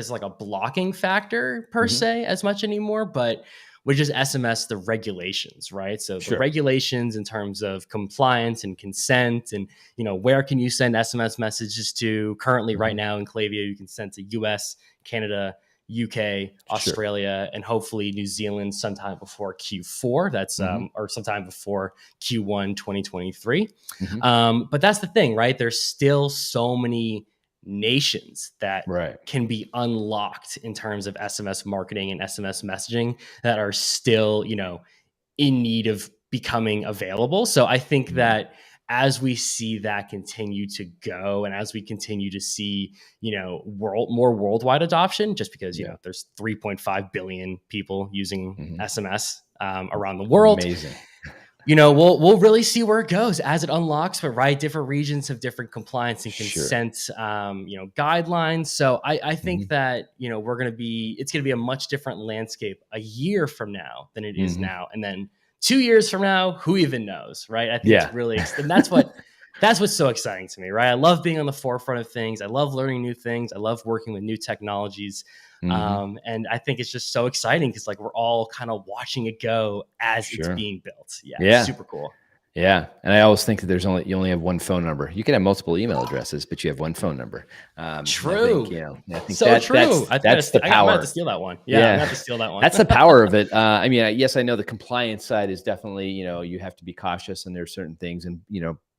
like a blocking factor per se as much anymore, but with just SMS, the regulations, right? So the regulations in terms of compliance and consent and, where can you send SMS messages to? Currently right now in Klaviyo, you can send to US, Canada, UK, Australia, and hopefully New Zealand sometime before Q4. That's or sometime before Q1 2023. But that's the thing, right? There's still so many nations that can be unlocked in terms of SMS marketing and SMS messaging that are still, in need of becoming available. So I think that as we see that continue to go, and as we continue to see, more worldwide adoption, just because there's 3.5 billion people using SMS around the world. Amazing. we'll really see where it goes as it unlocks, but right, different regions have different compliance and Sure. consent, guidelines. So I think Hmm. that, it's going to be a much different landscape a year from now than it is Hmm. now. And then 2 years from now, who even knows, right? I think it's Yeah. really, and that's what's so exciting to me, right? I love being on the forefront of things. I love learning new things. I love working with new technologies. Hmm. And I think it's just so exciting because like we're all kind of watching it go as it's Sure. being built. Yeah, Yeah. super cool. Yeah, and I always think that you only have one phone number. You can have multiple email addresses, but you have one phone number. I think True. I think So true. that's the I might have to power. steal that one. Yeah, I'm gonna have Yeah, to steal that one. that's the power of it. I mean, yes, I know the compliance side is definitely, you have to be cautious, and there's certain things, and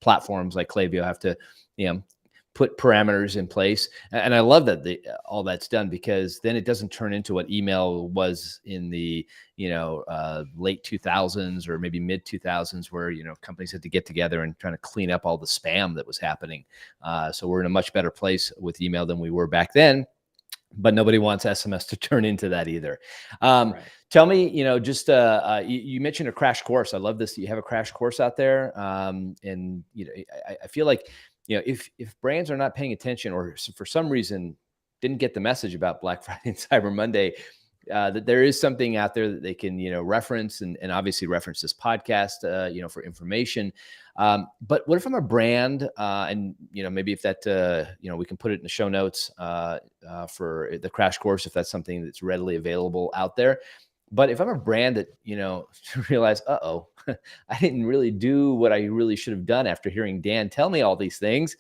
platforms like Klaviyo have to, you know, put parameters in place. And I love that all that's done, because then it doesn't turn into what email was in the late 2000s or maybe mid 2000s, where companies had to get together and trying to clean up all the spam that was happening. So we're in a much better place with email than we were back then, but nobody wants SMS to turn into that either. Right. Tell me, just you mentioned a crash course. I love this. You have a crash course out there, and I feel like if brands are not paying attention, or for some reason didn't get the message about Black Friday and Cyber Monday, that there is something out there that they can reference, and obviously reference this podcast, for information. But what if I'm a brand, and maybe if that we can put it in the show notes for the crash course, if that's something that's readily available out there. But if I'm a brand that realize, I didn't really do what I really should have done after hearing Dan tell me all these things.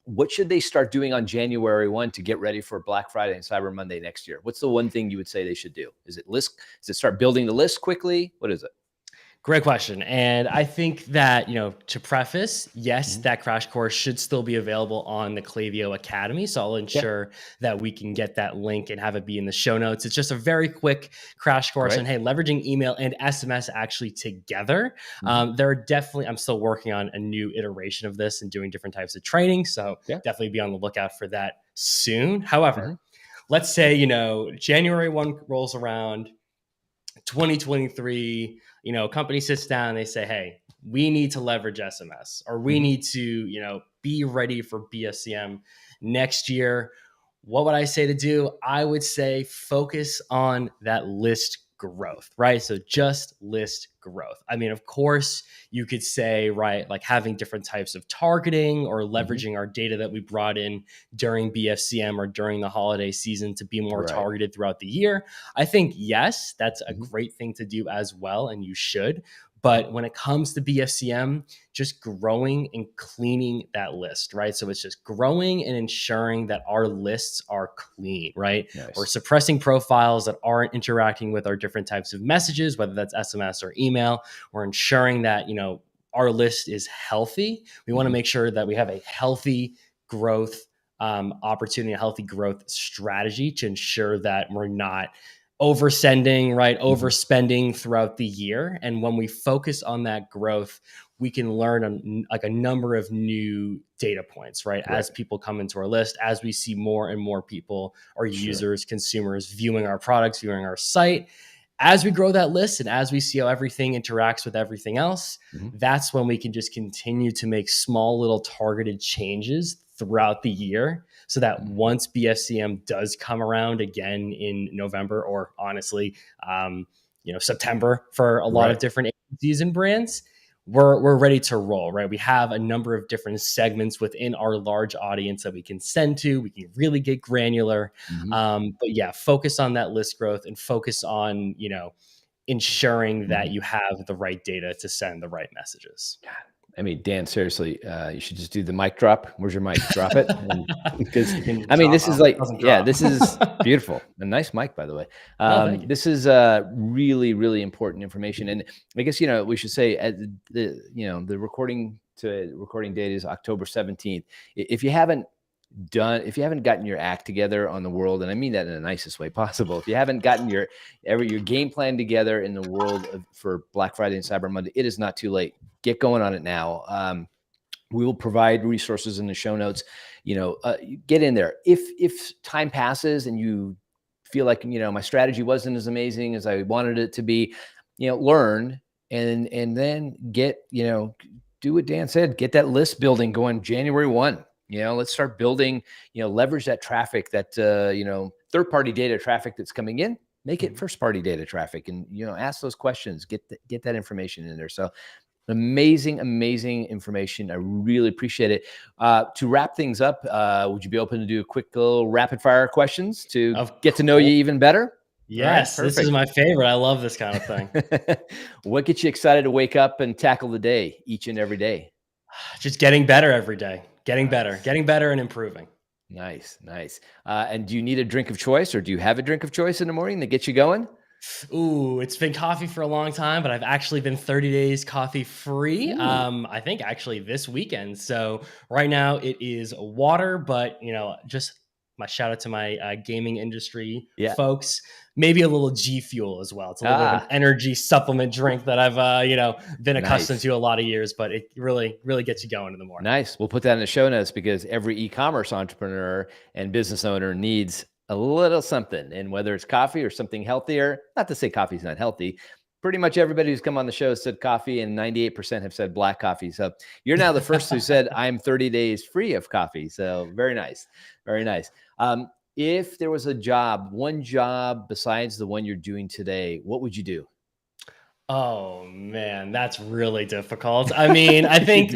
What should they start doing on January 1 to get ready for Black Friday and Cyber Monday next year? What's the one thing you would say they should do? Is it start building the list quickly? What is it? Great question. And I think that, to preface, yes, Mhm. that crash course should still be available on the Klaviyo Academy. So I'll Yeah. ensure that we can get that link and have it be in the show notes. It's just a very quick crash course on, Great. hey, leveraging email and SMS actually together. Mhm. I'm still working on a new iteration of this and doing different types of training. So Yeah. definitely be on the lookout for that soon. However, Mhm. let's say, January 1 rolls around, 2023, company sits down, they say, hey, we need to leverage SMS, or we Mhm. need to, be ready for BFCM next year. What would I say to do? I would say focus on that list growth, right? So just list growth. I mean, of course, you could say, right, like having different types of targeting or Mhm. leveraging our data that we brought in during BFCM or during the holiday season to be more Right. targeted throughout the year. I think, yes, that's a Mhm. great thing to do as well, and you should. But when it comes to BFCM, just growing and cleaning that list, right? So it's just growing and ensuring that our lists are clean, right? We're Nice. suppressing profiles that aren't interacting with our different types of messages, whether that's SMS or email. We're ensuring that, our list is healthy. We want to Mhm. make sure that we have a healthy growth opportunity, a healthy growth strategy to ensure that we're not oversending, right? Mhm. Overspending throughout the year. And when we focus on that growth, we can learn like a number of new data points, right? Right. As people come into our list, as we see more and more people, our Sure. users, consumers viewing our products, viewing our site. As we grow that list and as we see how everything interacts with everything else, Mhm. that's when we can just continue to make small little targeted changes throughout the year so that Mhm. once BFCM does come around again in November, or honestly, September for a lot of Right. different agencies and brands, we're ready to roll, right? We have a number of different segments within our large audience that we can send to. We can really get granular, Mhm. but yeah, focus on that list growth and focus on ensuring that Mhm. you have the right data to send the right messages. I mean, Dan, seriously, you should just do the mic drop. Where's your mic? Drop it. And because You can I mean, drop this is them. like, Doesn't yeah, drop. this is beautiful. A nice mic, by the way. Oh, thank you. This is really, really important information. And I guess, we should say at the recording date is October 17th. If you haven't gotten your act together on the world, and I mean that in the nicest way possible, if you haven't gotten your game plan together in the world for Black Friday and Cyber Monday, it is not too late. Get going on it now. We will provide resources in the show notes. Get in there. If time passes and you feel like my strategy wasn't as amazing as I wanted it to be, learn and then get, do what Dan said, get that list building going January 1. Let's start building, leverage that traffic, that, third-party data traffic that's coming in, make it first-party data traffic, and, ask those questions, get that information in there. So amazing information. I really appreciate it. To wrap things up, would you be open to do a quick little rapid fire questions to get to know you even better? Yes, All right, this is my favorite. I love this kind of thing. What gets you excited to wake up and tackle the day each and every day? Just getting better every day, getting better and improving. Nice. And do you need a drink of choice, or do you have a drink of choice in the morning that gets you going? Ooh, it's been coffee for a long time, but I've actually been 30 days coffee free. I think actually this weekend. So right now it is water, but just my shout out to my gaming industry folks. Maybe a little G Fuel as well. It's a little bit of an energy supplement drink that I've been accustomed to a lot of years, but it really gets you going in the morning. Nice. We'll put that in the show notes, because every e-commerce entrepreneur and business owner needs a little something, and whether it's coffee or something healthier. Not to say coffee's not healthy. Pretty much everybody who's come on the show said coffee, and 98% have said black coffee. So you're now the first who said I'm 30 days free of coffee. So very nice. If there was one job besides the one you're doing today, what would you do? Oh man, that's really difficult. I mean, I think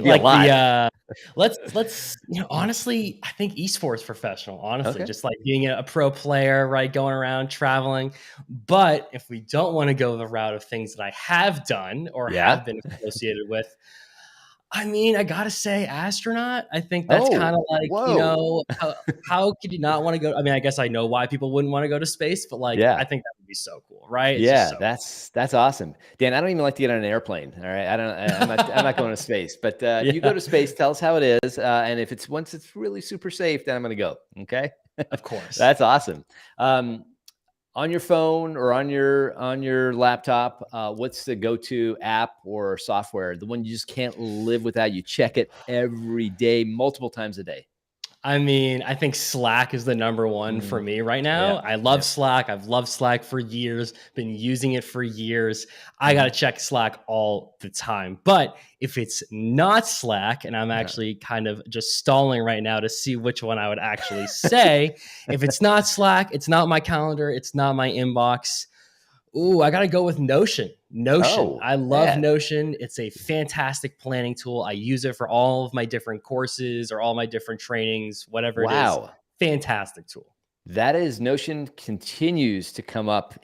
let's honestly, I think esports professional, honestly, just like being a pro player, right? Going around traveling. But if we don't want to go the route of things that I have done or have been associated with, I mean, I gotta say astronaut. I think that's kind of like, how could you not want to go? I mean, I guess I know why people wouldn't want to go to space, but I think that would be so cool, right? It's that's awesome. Dan, I don't even like to get on an airplane. All right. I'm not going to space, but you go to space, tell us how it is. And if once it's really super safe, then I'm going to go. Okay. Of course. That's awesome. On your phone or on your laptop, what's the go-to app or software? The one you just can't live without. You check it every day, multiple times a day. I mean, I think Slack is the number one for me right now. I love Slack. I've loved Slack for years, been using it for years. I got to check Slack all the time. But if it's not Slack, and I'm actually kind of just stalling right now to see which one I would actually say, if it's not Slack, it's not my calendar, it's not my inbox. Ooh, I got to go with Notion. I love Notion. It's a fantastic planning tool. I use it for all of my different courses or all my different trainings, whatever it is. Fantastic tool. That is, Notion continues to come up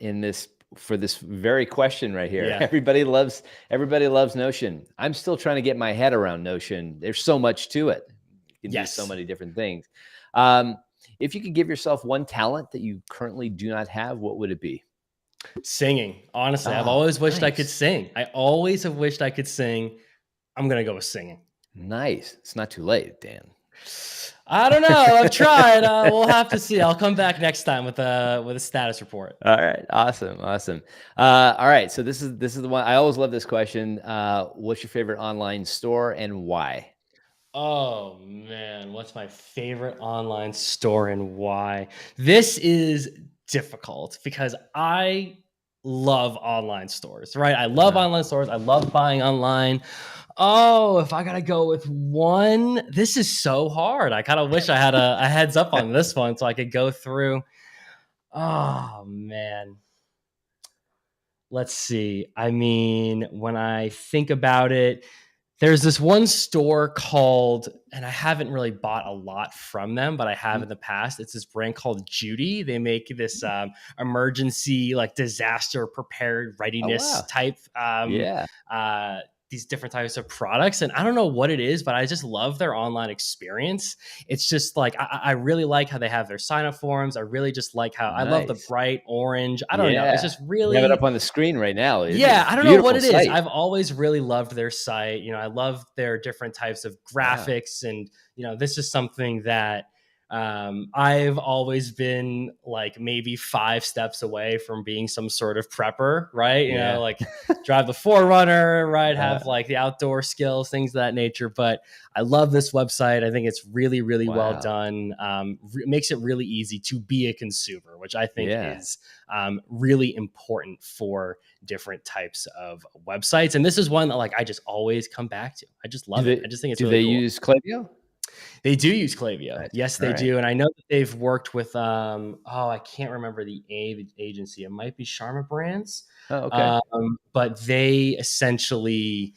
for this very question right here. Everybody loves Notion. I'm still trying to get my head around Notion. There's so much to it. You can do so many different things. If you could give yourself one talent that you currently do not have, what would it be? Singing. Honestly, I've always wished I could sing. I always have wished I could sing. I'm going to go with singing. Nice. It's not too late, Dan. I don't know. I've tried. We'll have to see. I'll come back next time with a status report. All right. Awesome. All right. So this is the one. I always love this question. What's your favorite online store and why? Oh man, what's my favorite online store and why? This is difficult because I love online stores, right? I love online stores. I love buying online. Oh, if I got to go with one, this is so hard. I kind of wish I had a heads up on this one so I could go through. Oh man. Let's see. I mean, when I think about it, there's this one store called, and I haven't really bought a lot from them, but I have in the past. It's this brand called Judy. They make this emergency, like disaster prepared readiness type. These different types of products. And I don't know what it is, but I just love their online experience. It's just like, I really like how they have their sign-up forms. I really just like how I love the bright orange. I don't know. It's just really. You have it up on the screen right now. I don't know what it is. I've always really loved their site. I love their different types of graphics. And, this is something that I've always been like maybe 5 steps away from being some sort of prepper, right? You know, Yeah. like drive the Forerunner, right? Uh, Have like the outdoor skills, things of that nature. But I love this website. I think it's really, really well wow. done. Makes it really easy to be a consumer, which I think Yeah. is really important for different types of websites. And this is one that like I just always come back to. I just Do love it. they I just think it's do really they cool. use Klaviyo? They do use Klaviyo. Nice. Yes, All they right. do. And I know that they've worked with oh, I can't remember the agency. It might be Sharma Brands. Oh, okay. But they essentially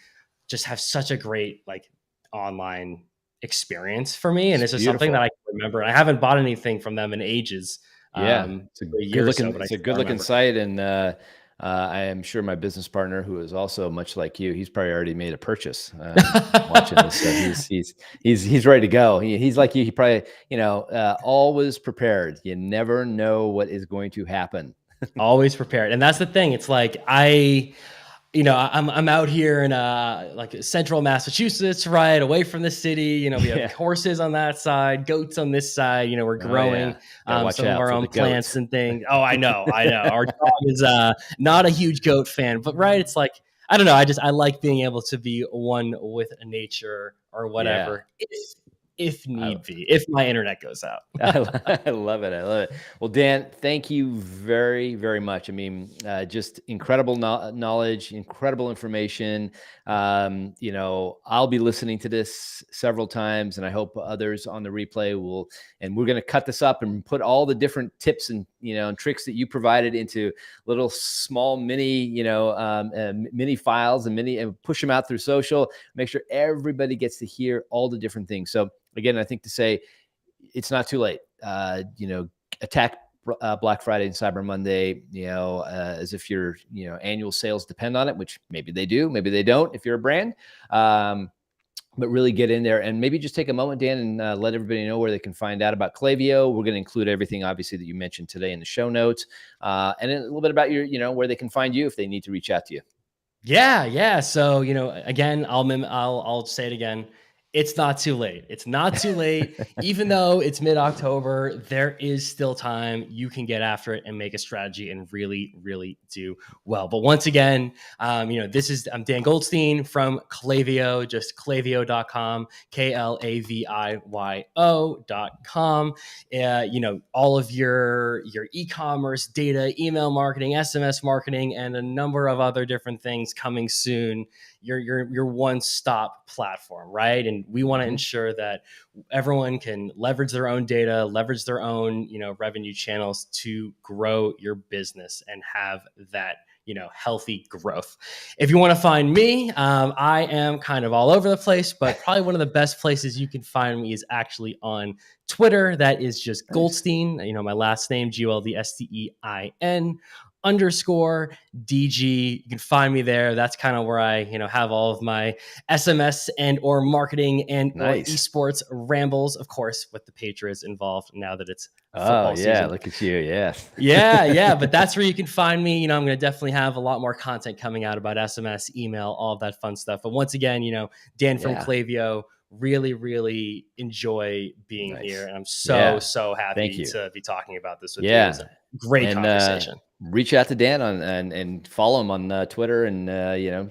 just have such a great like online experience for me. And It's this is something that beautiful. I can remember. I haven't bought anything from them in ages, Yeah, for a year or so, but I it's a good still looking remember. site, and I am sure my business partner, who is also much like you, he's probably already made a purchase. Watching this, so he's ready to go. He's like you. He probably always prepared. You never know what is going to happen. Always prepared. And that's the thing. It's like I'm out here in like central Massachusetts, right away from the city. We have Yeah. horses on that side, goats on this side. We're Oh growing yeah. Got to watch some of out our for own the plants goats. and things. Oh, I know, I know. Our dog is not a huge goat fan, but right, it's like I don't know. I like being able to be one with nature or Yeah. whatever, if I, need be, if my internet goes out. I love it. I love it. Well, Dan, thank you very, very much. I mean, just incredible knowledge, incredible information. I'll be listening to this several times, and I hope others on the replay will. And we're going to cut this up and put all the different tips and and tricks that you provided into little small mini, mini files and push them out through social. Make sure everybody gets to hear all the different things. So again, I think to say it's not too late. Attack Black Friday and Cyber Monday, as if your annual sales depend on it, which maybe they do, maybe they don't if you're a brand. But really get in there and maybe just take a moment, Dan, and let everybody know where they can find out about Klaviyo. We're going to include everything, obviously, that you mentioned today in the show notes, and a little bit about where they can find you if they need to reach out to you. Yeah. So, again, I'll say it again. It's not too late. It's not too late. Even though it's mid-October, there is still time. You can get after it and make a strategy and really, really do well. But once again, I'm Dan Goldstein from Klaviyo, just klaviyo.com, KLAVIYO.com. All of your e-commerce data, email marketing, SMS marketing, and a number of other different things coming soon. Your one-stop platform, right? And we want to ensure that everyone can leverage their own data, leverage their own revenue channels to grow your business and have that healthy growth. If you want to find me, I am kind of all over the place, but probably one of the best places you can find me is actually on Twitter. That is just Nice. Goldstein, my last name, GOLDSTEIN _ DG. You can find me there. That's kind of where I, have all of my SMS and or marketing and or Nice. esports rambles, of course, with the Patriots involved now that it's Oh football yeah, season. look at you. Yeah. Yeah. But that's where you can find me. I'm going to definitely have a lot more content coming out about SMS, email, all of that fun stuff. But once again, Dan from Klaviyo, really, really enjoy being here. And I'm so happy to be talking about this with you. It was a great conversation. Reach out to Dan and follow him on Twitter and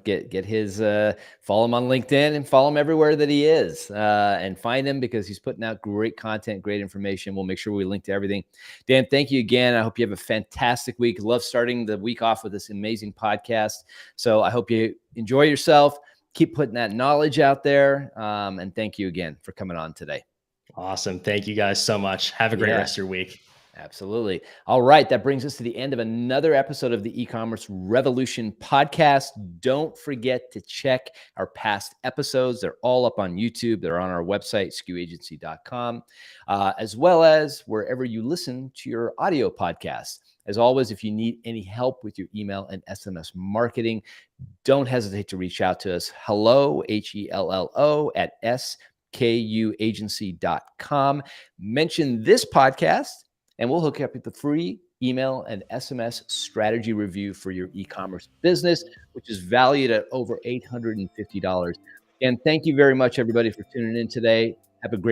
get his follow him on LinkedIn and follow him everywhere that he is and find him because he's putting out great content, great information. We'll make sure we link to everything. Dan, thank you again. I hope you have a fantastic week. Love starting the week off with this amazing podcast. So I hope you enjoy yourself. Keep putting that knowledge out there. And thank you again for coming on today. Awesome. Thank you guys so much. Have a great rest of your week. Absolutely. All right. That brings us to the end of another episode of the E-commerce Revolution podcast. Don't forget to check our past episodes. They're all up on YouTube. They're on our website, skewagency.com, as well as wherever you listen to your audio podcast. As always, if you need any help with your email and SMS marketing, don't hesitate to reach out to us. Hello, HELLO at SKUagency.com. Mention this podcast and we'll hook you up with the free email and SMS strategy review for your e-commerce business, which is valued at over $850. And thank you very much, everybody, for tuning in today. Have a great